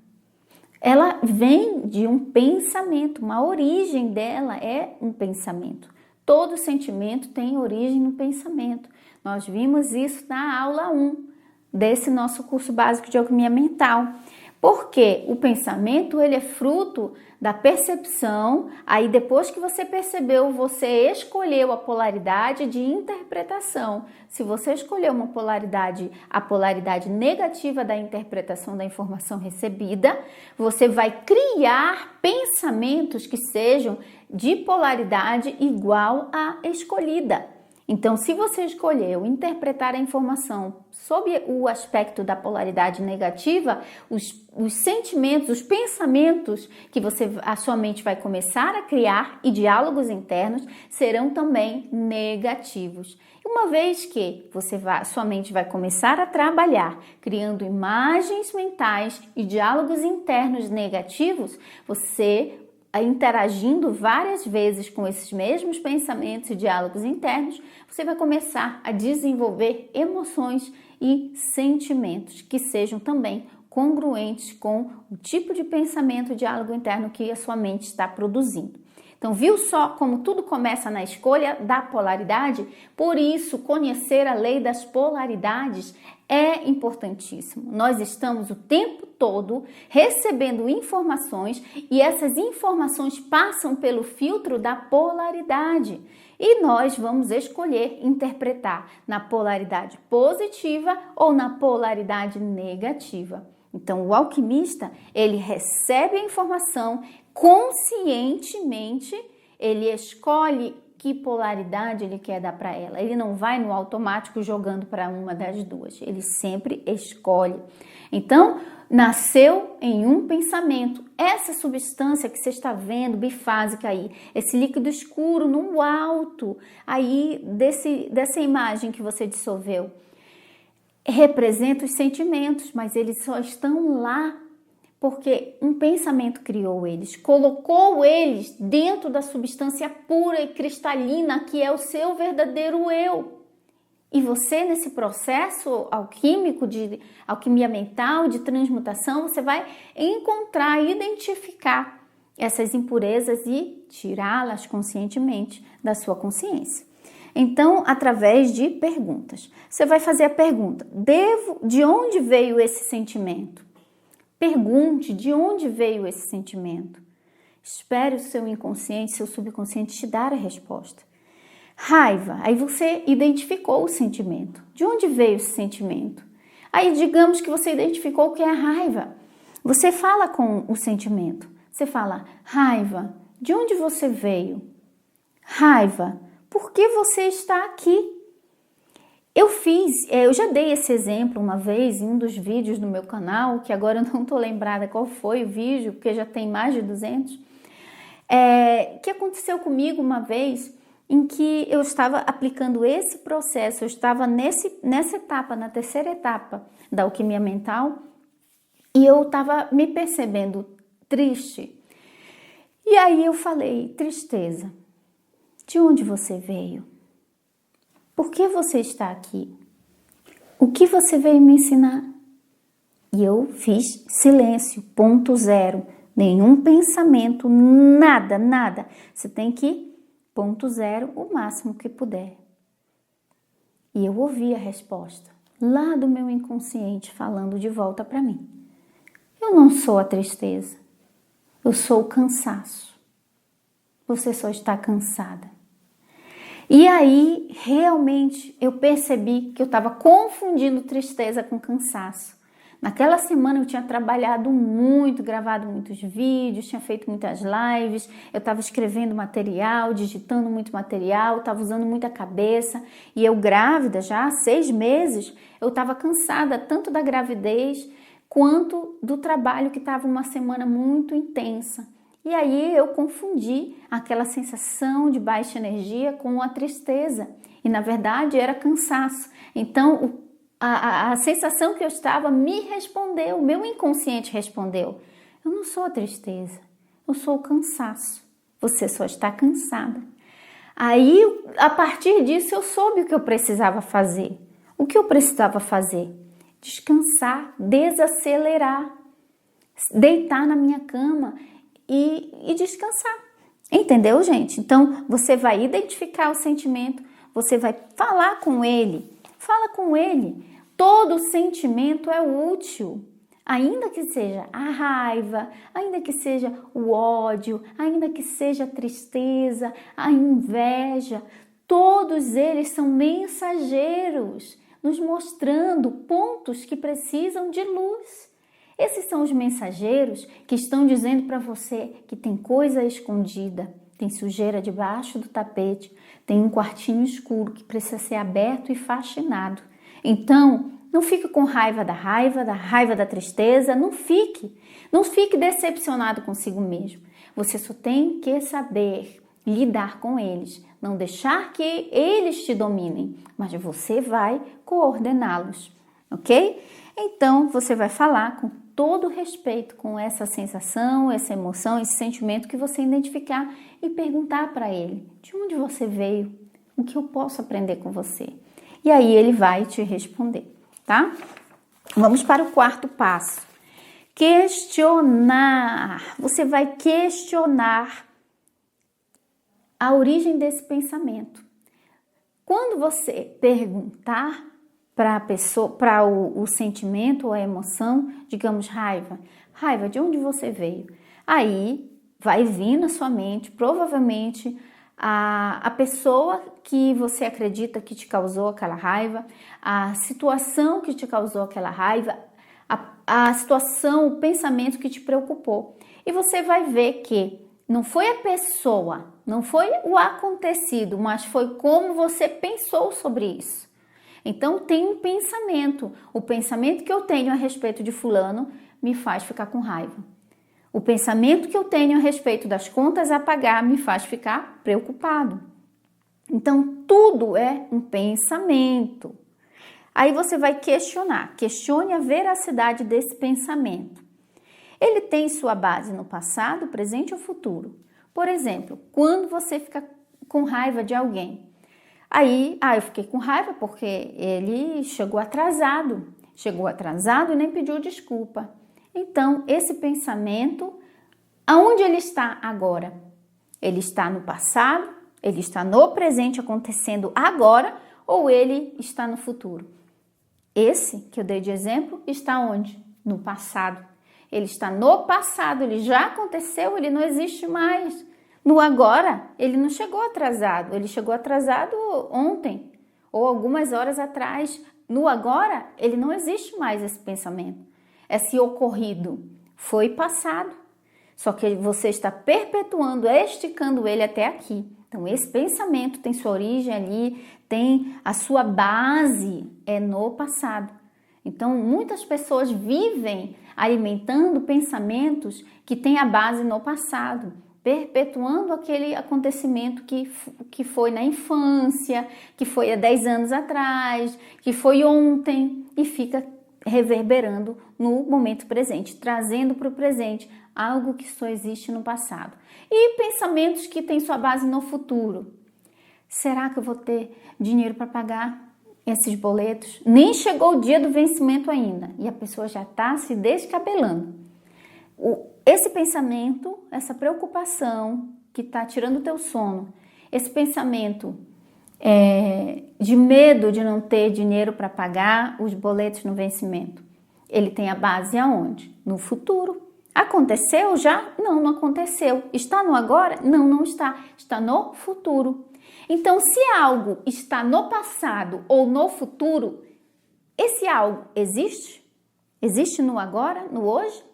Ela vem de um pensamento, uma origem dela é um pensamento. Todo sentimento tem origem no pensamento. Nós vimos isso na aula 1 desse nosso curso básico de alquimia mental. Porque o pensamento, ele é fruto da percepção, aí depois que você percebeu, você escolheu a polaridade de interpretação. Se você escolheu uma polaridade, a polaridade negativa da interpretação da informação recebida, você vai criar pensamentos que sejam de polaridade igual à escolhida. Então, se você escolheu interpretar a informação sob o aspecto da polaridade negativa, os sentimentos, os pensamentos que a sua mente vai começar a criar e diálogos internos serão também negativos. E uma vez que sua mente vai começar a trabalhar criando imagens mentais e diálogos internos negativos, você interagindo várias vezes com esses mesmos pensamentos e diálogos internos, você vai começar a desenvolver emoções e sentimentos que sejam também congruentes com o tipo de pensamento e diálogo interno que a sua mente está produzindo. Então, viu só como tudo começa na escolha da polaridade? Por isso, conhecer a lei das polaridades é importantíssimo. Nós estamos o tempo todo recebendo informações e essas informações passam pelo filtro da polaridade. E nós vamos escolher interpretar na polaridade positiva ou na polaridade negativa. Então, o alquimista, ele recebe a informação conscientemente, ele escolhe que polaridade ele quer dar para ela. Ele não vai no automático jogando para uma das duas, ele sempre escolhe. Então, nasceu em um pensamento. Essa substância que você está vendo, bifásica aí, esse líquido escuro no alto aí dessa imagem que você dissolveu, representa os sentimentos, mas eles só estão lá porque um pensamento criou eles, colocou eles dentro da substância pura e cristalina que é o seu verdadeiro eu. E você, nesse processo alquímico, de alquimia mental, de transmutação, você vai encontrar, identificar essas impurezas e tirá-las conscientemente da sua consciência. Então, através de perguntas. Você vai fazer a pergunta: de onde veio esse sentimento? Pergunte de onde veio esse sentimento. Espere o seu inconsciente, seu subconsciente te dar a resposta. Raiva, aí você identificou o sentimento. De onde veio esse sentimento? Aí digamos que você identificou o que é a raiva. Você fala com o sentimento. Você fala: raiva, de onde você veio? Raiva, por que você está aqui? Eu já dei esse exemplo uma vez em um dos vídeos do meu canal, que agora eu não estou lembrada qual foi o vídeo, porque já tem mais de 200, que aconteceu comigo uma vez em que eu estava aplicando esse processo, eu estava nessa etapa, na terceira etapa da alquimia mental, e eu estava me percebendo triste. E aí eu falei: tristeza, de onde você veio? Por que você está aqui? O que você veio me ensinar? E eu fiz silêncio, ponto zero. Nenhum pensamento, nada, nada. Você tem que ponto zero o máximo que puder. E eu ouvi a resposta lá do meu inconsciente falando de volta para mim. Eu não sou a tristeza. Eu sou o cansaço. Você só está cansada. E aí, realmente, eu percebi que eu estava confundindo tristeza com cansaço. Naquela semana eu tinha trabalhado muito, gravado muitos vídeos, tinha feito muitas lives, eu estava escrevendo material, digitando muito material, estava usando muita cabeça. E eu grávida já há 6 meses, eu estava cansada tanto da gravidez quanto do trabalho que estava uma semana muito intensa. E aí eu confundi aquela sensação de baixa energia com a tristeza. E na verdade era cansaço. Então a sensação que eu estava me respondeu, o meu inconsciente respondeu: eu não sou a tristeza, eu sou o cansaço. Você só está cansada. Aí a partir disso eu soube o que eu precisava fazer. O que eu precisava fazer? Descansar, desacelerar, deitar na minha cama e descansar. Entendeu, gente? Então, você vai identificar o sentimento, você vai falar com ele. Fala com ele. Todo sentimento é útil. Ainda que seja a raiva, ainda que seja o ódio, ainda que seja a tristeza, a inveja, todos eles são mensageiros, nos mostrando pontos que precisam de luz. Esses são os mensageiros que estão dizendo para você que tem coisa escondida, tem sujeira debaixo do tapete, tem um quartinho escuro que precisa ser aberto e faxinado. Então, não fique com raiva da tristeza, não fique. Não fique decepcionado consigo mesmo. Você só tem que saber lidar com eles, não deixar que eles te dominem, mas você vai coordená-los, ok? Então, você vai falar com todo respeito, com essa sensação, essa emoção, esse sentimento que você identificar e perguntar para ele, de onde você veio? O que eu posso aprender com você? E aí ele vai te responder, tá? Vamos para o quarto passo. Questionar. Você vai questionar a origem desse pensamento. Quando você perguntar para a pessoa, para o sentimento ou a emoção, digamos raiva, de onde você veio? Aí vai vir na sua mente, provavelmente, a pessoa que você acredita que te causou aquela raiva, a situação que te causou aquela raiva, a situação, o pensamento que te preocupou. E você vai ver que não foi a pessoa, não foi o acontecido, mas foi como você pensou sobre isso. Então tem um pensamento. O pensamento que eu tenho a respeito de fulano me faz ficar com raiva. O pensamento que eu tenho a respeito das contas a pagar me faz ficar preocupado. Então tudo é um pensamento. Aí você vai questionar, questione a veracidade desse pensamento. Ele tem sua base no passado, presente ou futuro? Por exemplo, quando você fica com raiva de alguém, aí, eu fiquei com raiva porque ele chegou atrasado e nem pediu desculpa. Então, esse pensamento, aonde ele está agora? Ele está no passado? Ele está no presente acontecendo agora? Ou ele está no futuro? Esse que eu dei de exemplo está onde? No passado. Ele está no passado, ele já aconteceu, ele não existe mais. No agora, ele não chegou atrasado, ele chegou atrasado ontem ou algumas horas atrás. No agora, ele não existe mais esse pensamento. Esse ocorrido foi passado, só que você está perpetuando, esticando ele até aqui. Então, esse pensamento tem sua origem ali, tem a sua base no passado. Então, muitas pessoas vivem alimentando pensamentos que têm a base no passado, perpetuando aquele acontecimento que foi na infância, que foi há 10 anos atrás, que foi ontem, e fica reverberando no momento presente, trazendo para o presente algo que só existe no passado. E pensamentos que têm sua base no futuro. Será que eu vou ter dinheiro para pagar esses boletos? Nem chegou o dia do vencimento ainda e a pessoa já está se descabelando. Esse pensamento, essa preocupação que está tirando o teu sono, esse pensamento de medo de não ter dinheiro para pagar os boletos no vencimento, ele tem a base aonde? No futuro. Aconteceu já? Não, não aconteceu. Está no agora? Não, não está. Está no futuro. Então, se algo está no passado ou no futuro, esse algo existe? Existe no agora, no hoje?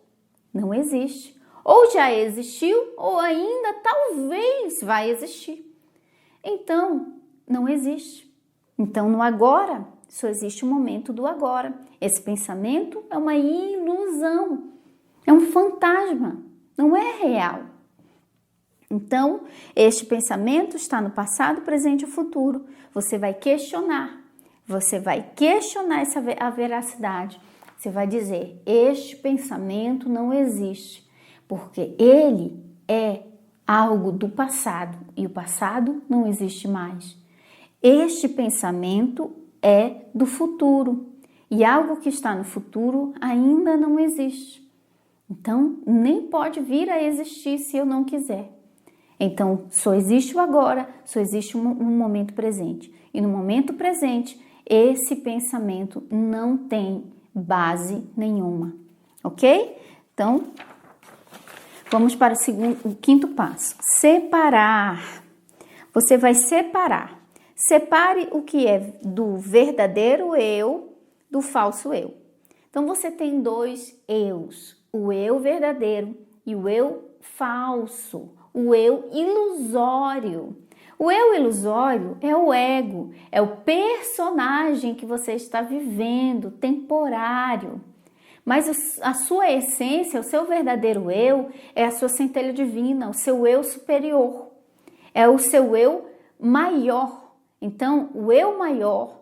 Não existe. Ou já existiu, ou ainda talvez vai existir. Então, não existe. Então, no agora, só existe o momento do agora. Esse pensamento é uma ilusão, é um fantasma, não é real. Então, este pensamento está no passado, presente e futuro. Você vai questionar a veracidade. Você vai dizer, este pensamento não existe, porque ele é algo do passado e o passado não existe mais. Este pensamento é do futuro e algo que está no futuro ainda não existe. Então, nem pode vir a existir se eu não quiser. Então, só existe o agora, só existe um momento presente. E no momento presente, esse pensamento não tem base nenhuma, ok? Então, vamos para o quinto passo. Separar. Você vai separar. Separe o que é do verdadeiro eu do falso eu. Então, você tem dois eus. O eu verdadeiro e o eu falso. o eu ilusório. O eu ilusório é o ego, é o personagem que você está vivendo, temporário. Mas a sua essência, o seu verdadeiro eu, é a sua centelha divina, o seu eu superior, é o seu eu maior. Então, o eu maior,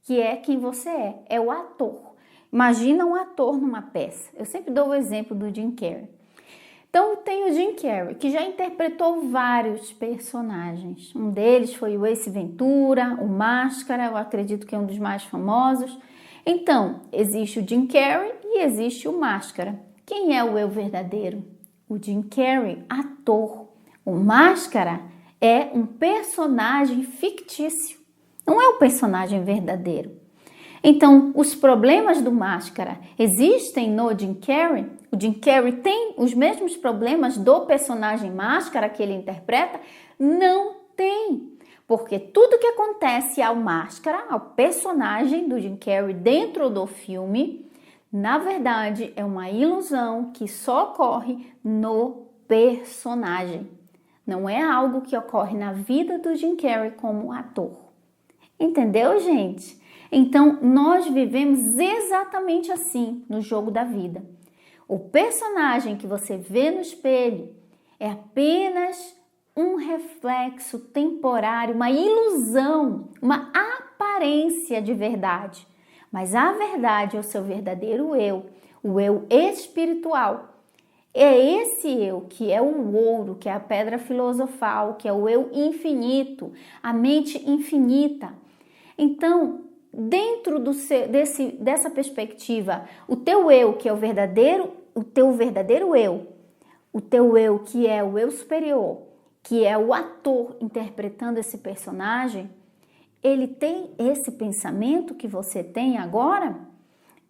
que é quem você é o ator. Imagina um ator numa peça. Eu sempre dou o exemplo do Jim Carrey. Então, tem o Jim Carrey, que já interpretou vários personagens. Um deles foi o Ace Ventura, o Máscara, eu acredito que é um dos mais famosos. Então, existe o Jim Carrey e existe o Máscara. Quem é o eu verdadeiro? O Jim Carrey, ator. O Máscara é um personagem fictício, não é o personagem verdadeiro. Então, os problemas do Máscara existem no Jim Carrey? O Jim Carrey tem os mesmos problemas do personagem Máscara que ele interpreta? Não tem. Porque tudo que acontece ao Máscara, ao personagem do Jim Carrey dentro do filme, na verdade é uma ilusão que só ocorre no personagem. Não é algo que ocorre na vida do Jim Carrey como ator. Entendeu, gente? Então, nós vivemos exatamente assim no jogo da vida. O personagem que você vê no espelho é apenas um reflexo temporário, uma ilusão, uma aparência de verdade. Mas a verdade é o seu verdadeiro eu, o eu espiritual. É esse eu que é o ouro, que é a pedra filosofal, que é o eu infinito, a mente infinita. Então, dentro dessa perspectiva, o teu eu, que é o teu verdadeiro eu, o teu eu que é o eu superior, que é o ator interpretando esse personagem, ele tem esse pensamento que você tem agora?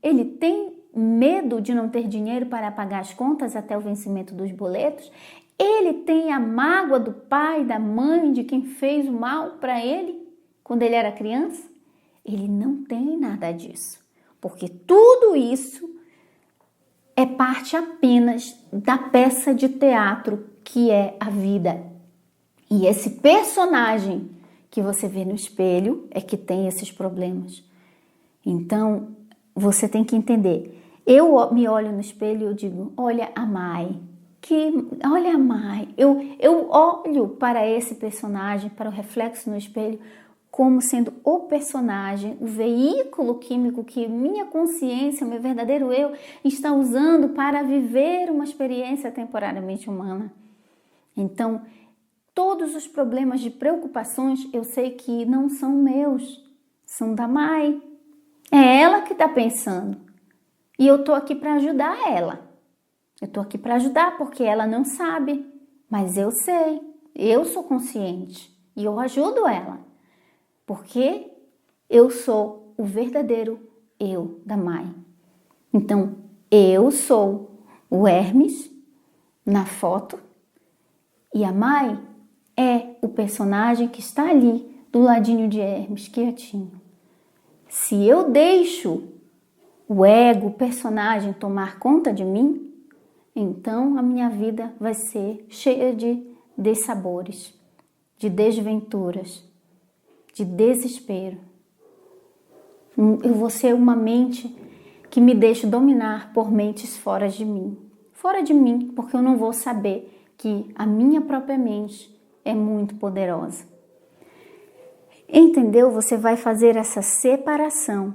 Ele tem medo de não ter dinheiro para pagar as contas até o vencimento dos boletos? Ele tem a mágoa do pai, da mãe, de quem fez o mal para ele quando ele era criança? Ele não tem nada disso, porque tudo isso é parte apenas da peça de teatro que é a vida. E esse personagem que você vê no espelho é que tem esses problemas. Então, você tem que entender. Eu me olho no espelho e eu digo, olha a Mai. Olha a Mai. Eu olho para esse personagem, para o reflexo no espelho, como sendo o personagem, o veículo químico que minha consciência, meu verdadeiro eu, está usando para viver uma experiência temporariamente humana. Então, todos os problemas de preocupações, eu sei que não são meus, são da Mai. É ela que está pensando. E eu estou aqui para ajudar ela. Eu estou aqui para ajudar porque ela não sabe, mas eu sei, eu sou consciente e eu ajudo ela. Porque eu sou o verdadeiro eu da Mai. Então, eu sou o Hermes na foto e a Mai é o personagem que está ali do ladinho de Hermes, quietinho. Se eu deixo o ego, o personagem tomar conta de mim, então a minha vida vai ser cheia de dessabores, de desventuras, de desespero. Eu vou ser uma mente que me deixa dominar por mentes fora de mim. Fora de mim, porque eu não vou saber que a minha própria mente é muito poderosa. Entendeu? Você vai fazer essa separação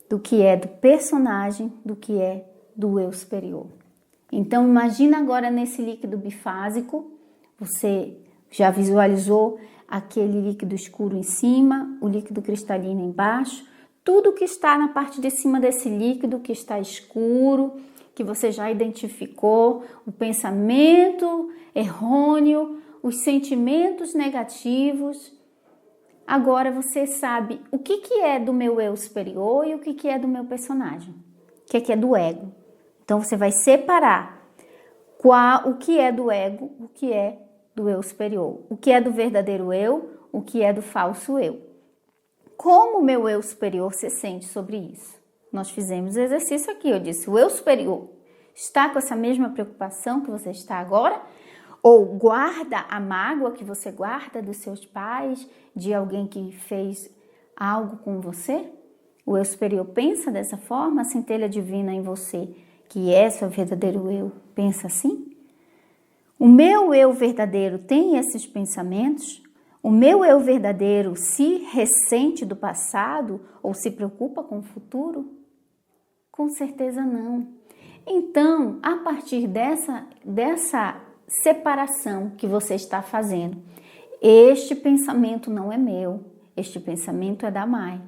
do que é do personagem, do que é do eu superior. Então, imagina agora nesse líquido bifásico, você já visualizou aquele líquido escuro em cima, o líquido cristalino embaixo, tudo que está na parte de cima desse líquido que está escuro, que você já identificou, o pensamento errôneo, os sentimentos negativos. Agora você sabe o que é do meu eu superior e o que é do meu personagem, o que é do ego. Então você vai separar o que é do ego, o que é do eu superior, o que é do verdadeiro eu, o que é do falso eu. Como o meu eu superior se sente sobre isso? Nós fizemos o exercício aqui, eu disse, o eu superior está com essa mesma preocupação que você está agora? Ou guarda a mágoa que você guarda dos seus pais, de alguém que fez algo com você? O eu superior pensa dessa forma? A centelha divina em você, que é seu verdadeiro eu, pensa assim? O meu eu verdadeiro tem esses pensamentos? O meu eu verdadeiro se ressente do passado ou se preocupa com o futuro? Com certeza não. Então, a partir dessa separação que você está fazendo, este pensamento não é meu, este pensamento é da Mai.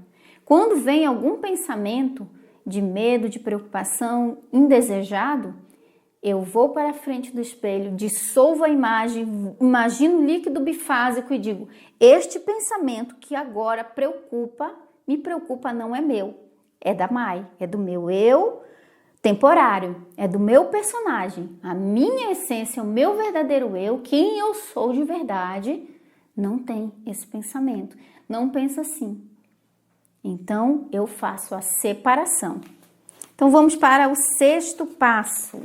Quando vem algum pensamento de medo, de preocupação indesejado, eu vou para a frente do espelho, dissolvo a imagem, imagino o líquido bifásico e digo, este pensamento que agora me preocupa não é meu, é da Mai, é do meu eu temporário, é do meu personagem, a minha essência, o meu verdadeiro eu, quem eu sou de verdade, não tem esse pensamento, não pensa assim. Então, eu faço a separação. Então, vamos para o 6º passo.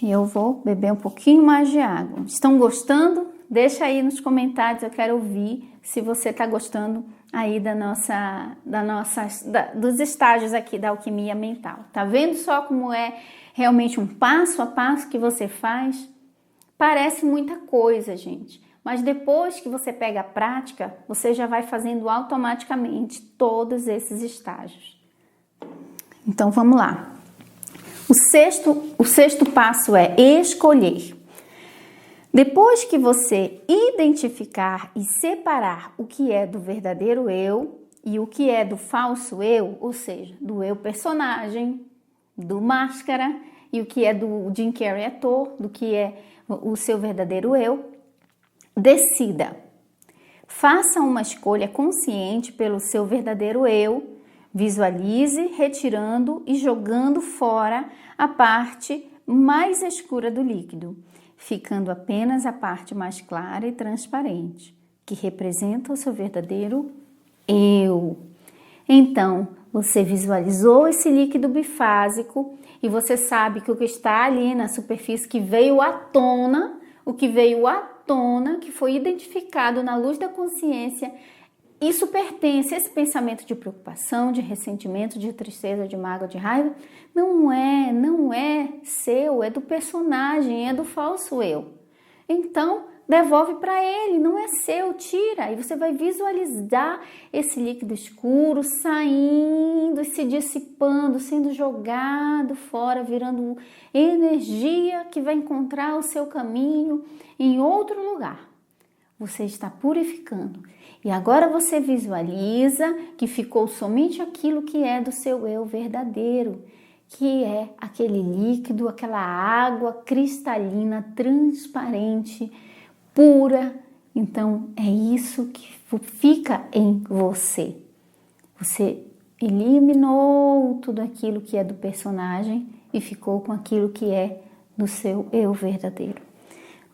E eu vou beber um pouquinho mais de água. Estão gostando? Deixa aí nos comentários, eu quero ouvir se você está gostando aí dos estágios aqui da alquimia mental. Tá vendo só como é realmente um passo a passo que você faz? Parece muita coisa, gente, mas depois que você pega a prática, você já vai fazendo automaticamente todos esses estágios. Então vamos lá. O sexto passo é escolher. Depois que você identificar e separar o que é do verdadeiro eu e o que é do falso eu, ou seja, do eu personagem, do máscara, e o que é do Jim Carrey ator, do que é o seu verdadeiro eu, decida. Faça uma escolha consciente pelo seu verdadeiro eu, visualize retirando e jogando fora a parte mais escura do líquido, ficando apenas a parte mais clara e transparente, que representa o seu verdadeiro eu. Então, você visualizou esse líquido bifásico e você sabe que o que está ali na superfície que veio à tona, que foi identificado na luz da consciência, isso pertence a esse pensamento de preocupação, de ressentimento, de tristeza, de mágoa, de raiva. Não é seu, é do personagem, é do falso eu. Então, devolve para ele, não é seu, tira. E você vai visualizar esse líquido escuro saindo e se dissipando, sendo jogado fora, virando energia que vai encontrar o seu caminho em outro lugar. Você está purificando. E agora você visualiza que ficou somente aquilo que é do seu eu verdadeiro, que é aquele líquido, aquela água cristalina, transparente, pura. Então, é isso que fica em você. Você eliminou tudo aquilo que é do personagem e ficou com aquilo que é do seu eu verdadeiro.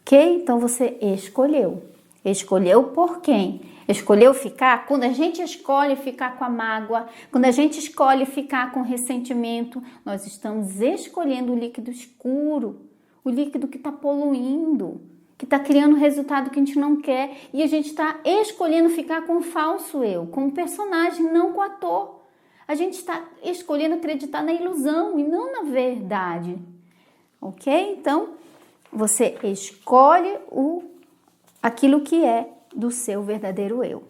Ok? Então, você escolheu. Escolheu por quem? Escolheu ficar? Quando a gente escolhe ficar com a mágoa, quando a gente escolhe ficar com ressentimento, nós estamos escolhendo o líquido escuro, o líquido que está poluindo, que está criando resultado que a gente não quer, e a gente está escolhendo ficar com o falso eu, com o personagem, não com o ator. A gente está escolhendo acreditar na ilusão e não na verdade. Ok? Então, você escolhe aquilo que é do seu verdadeiro eu.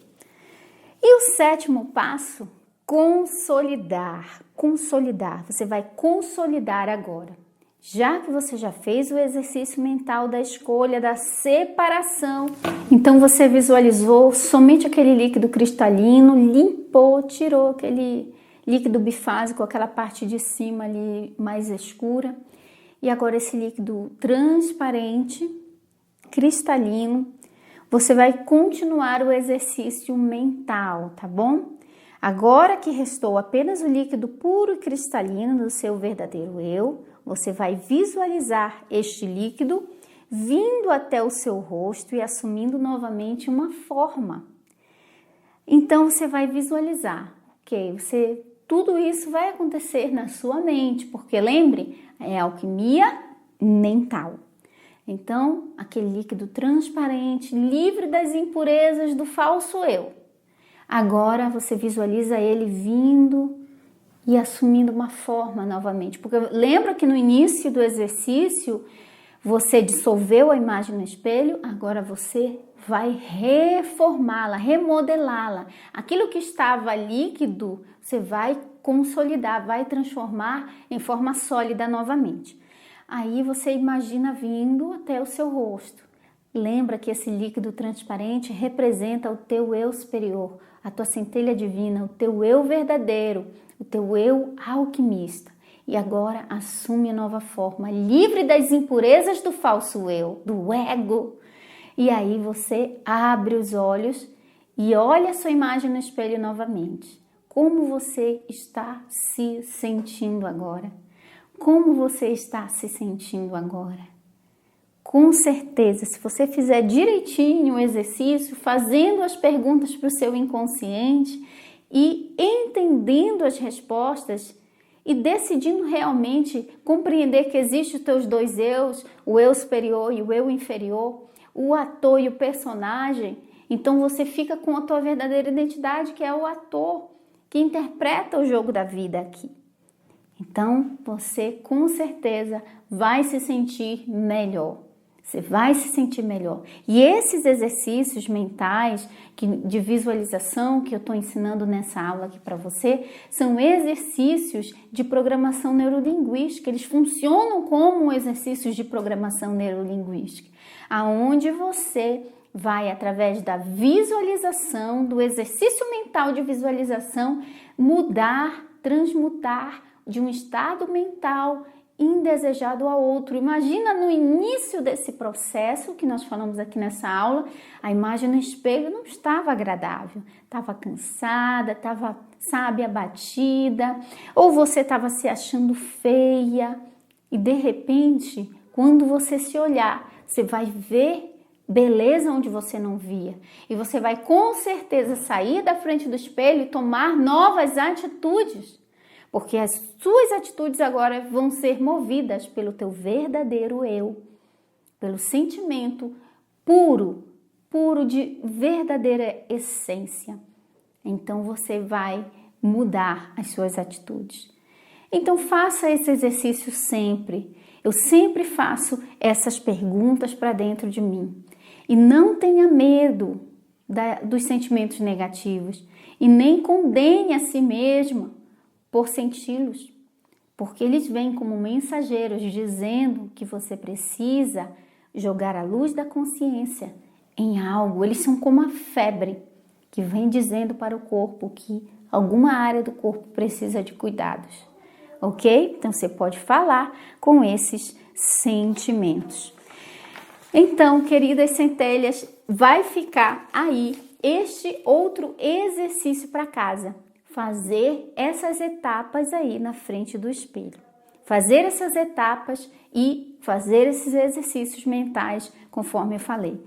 E o 7º passo, consolidar. Consolidar. Você vai consolidar agora. Já que você já fez o exercício mental da escolha, da separação, então você visualizou somente aquele líquido cristalino, limpou, tirou aquele líquido bifásico, aquela parte de cima ali mais escura. E agora esse líquido transparente, cristalino, você vai continuar o exercício mental, tá bom? Agora que restou apenas o líquido puro e cristalino do seu verdadeiro eu, você vai visualizar este líquido vindo até o seu rosto e assumindo novamente uma forma. Então, você vai visualizar, ok? Você tudo isso vai acontecer na sua mente, porque lembre, é alquimia mental. Então, aquele líquido transparente, livre das impurezas do falso eu. Agora você visualiza ele vindo e assumindo uma forma novamente. Porque lembra que no início do exercício você dissolveu a imagem no espelho, agora você vai reformá-la, remodelá-la. Aquilo que estava líquido, você vai consolidar, vai transformar em forma sólida novamente. Aí você imagina vindo até o seu rosto. Lembra que esse líquido transparente representa o teu eu superior, a tua centelha divina, o teu eu verdadeiro, o teu eu alquimista. E agora assume a nova forma, livre das impurezas do falso eu, do ego. E aí você abre os olhos e olha a sua imagem no espelho novamente. Como você está se sentindo agora? Como você está se sentindo agora? Com certeza, se você fizer direitinho o exercício, fazendo as perguntas para o seu inconsciente e entendendo as respostas e decidindo realmente compreender que existem os teus dois eus, o eu superior e o eu inferior, o ator e o personagem, então você fica com a tua verdadeira identidade, que é o ator que interpreta o jogo da vida aqui. Então, você com certeza vai se sentir melhor. Você vai se sentir melhor. E esses exercícios mentais de visualização que eu estou ensinando nessa aula aqui para você, são exercícios de programação neurolinguística. Eles funcionam como exercícios de programação neurolinguística, aonde você vai, através da visualização, do exercício mental de visualização, mudar, transmutar de um estado mental indesejado a outro. Imagina no início desse processo que nós falamos aqui nessa aula, a imagem no espelho não estava agradável, estava cansada, estava, abatida, ou você estava se achando feia e de repente, quando você se olhar, você vai ver beleza onde você não via e você vai com certeza sair da frente do espelho e tomar novas atitudes. Porque as suas atitudes agora vão ser movidas pelo teu verdadeiro eu, pelo sentimento puro de verdadeira essência. Então você vai mudar as suas atitudes. Então faça esse exercício sempre. Eu sempre faço essas perguntas para dentro de mim. E não tenha medo dos sentimentos negativos e nem condene a si mesma por senti-los, porque eles vêm como mensageiros dizendo que você precisa jogar a luz da consciência em algo. Eles são como a febre que vem dizendo para o corpo que alguma área do corpo precisa de cuidados, ok? Então você pode falar com esses sentimentos. Então, queridas centelhas, vai ficar aí este outro exercício para casa. Fazer essas etapas aí na frente do espelho. Fazer essas etapas e fazer esses exercícios mentais, conforme eu falei.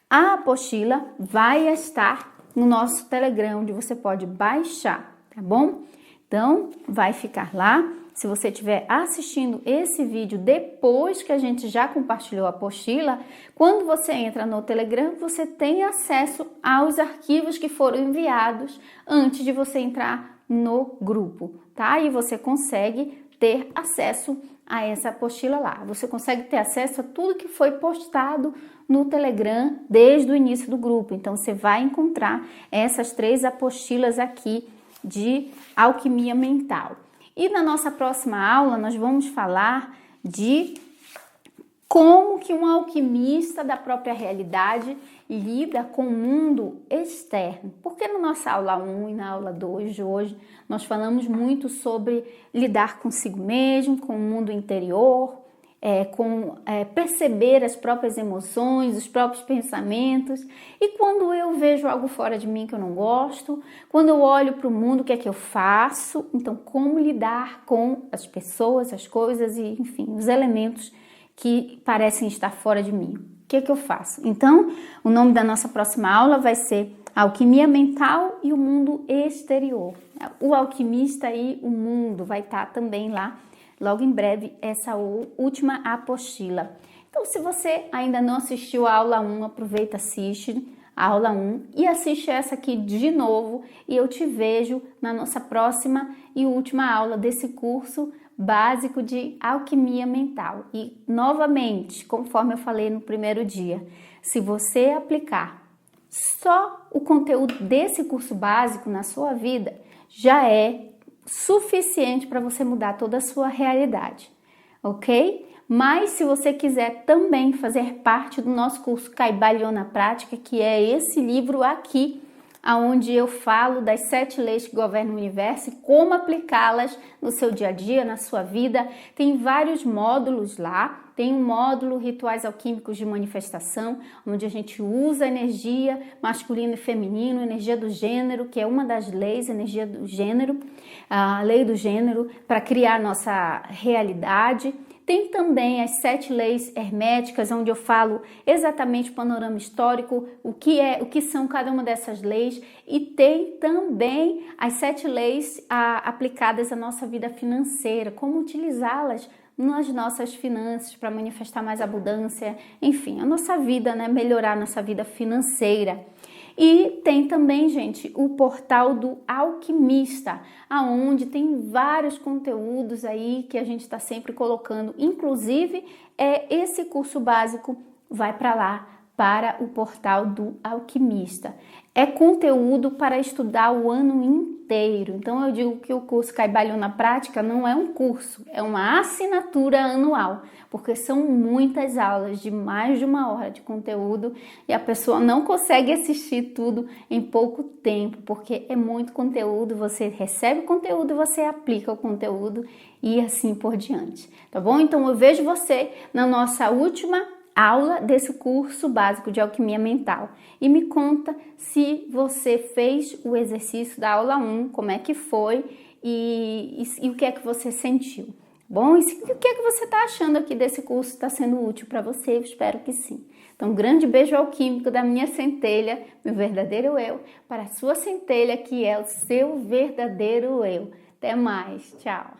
A apostila vai estar no nosso Telegram, onde você pode baixar, tá bom? Então, vai ficar lá. Se você estiver assistindo esse vídeo depois que a gente já compartilhou a apostila, quando você entra no Telegram, você tem acesso aos arquivos que foram enviados antes de você entrar no grupo, tá? E você consegue ter acesso a essa apostila lá. Você consegue ter acesso a tudo que foi postado no Telegram desde o início do grupo. Então, você vai encontrar essas 3 apostilas aqui de alquimia mental. E na nossa próxima aula, nós vamos falar de como que um alquimista da própria realidade lida com o mundo externo. Porque na nossa aula 1 e na aula 2 de hoje, nós falamos muito sobre lidar consigo mesmo, com o mundo interior, perceber as próprias emoções, os próprios pensamentos. E quando eu vejo algo fora de mim que eu não gosto, quando eu olho para o mundo, o que é que eu faço? Então, como lidar com as pessoas, as coisas e, enfim, os elementos que parecem estar fora de mim. O que é que eu faço? Então, o nome da nossa próxima aula vai ser A alquimia mental e o mundo exterior. O alquimista e o mundo vai estar também lá, logo em breve, essa última apostila. Então, se você ainda não assistiu a aula 1, aproveita, assiste a aula 1 e assiste essa aqui de novo e eu te vejo na nossa próxima e última aula desse curso básico de alquimia mental. E, novamente, conforme eu falei no primeiro dia, se você aplicar só o conteúdo desse curso básico na sua vida, já é suficiente para você mudar toda a sua realidade, ok? Mas se você quiser também fazer parte do nosso curso Kybalion na Prática, que é esse livro aqui, onde eu falo das 7 leis que governam o universo e como aplicá-las no seu dia a dia, na sua vida. Tem vários módulos lá. Tem um módulo Rituais Alquímicos de Manifestação, onde a gente usa a energia masculino e feminino, energia do gênero, que é uma das leis, energia do gênero, a lei do gênero, para criar nossa realidade. Tem também as 7 leis herméticas, onde eu falo exatamente o panorama histórico, o que são cada uma dessas leis, e tem também as 7 leis aplicadas à nossa vida financeira, como utilizá-las nas nossas finanças para manifestar mais abundância, enfim, a nossa vida, né? Melhorar a nossa vida financeira. E tem também, gente, o portal do Alquimista, aonde tem vários conteúdos aí que a gente está sempre colocando. Inclusive, esse curso básico vai para lá, para o portal do Alquimista. É conteúdo para estudar o ano inteiro. Então, eu digo que o curso Kybalion na Prática não é um curso, é uma assinatura anual, porque são muitas aulas de mais de 1 hora de conteúdo e a pessoa não consegue assistir tudo em pouco tempo, porque é muito conteúdo, você recebe o conteúdo, você aplica o conteúdo e assim por diante, tá bom? Então, eu vejo você na nossa última aula desse curso básico de alquimia mental e me conta se você fez o exercício da aula 1, como é que foi e o que é que você sentiu. Bom, e o que é que você está achando aqui desse curso? Está sendo útil para você? Eu espero que sim. Então, um grande beijo alquímico da minha centelha, meu verdadeiro eu, para a sua centelha, que é o seu verdadeiro eu. Até mais, tchau!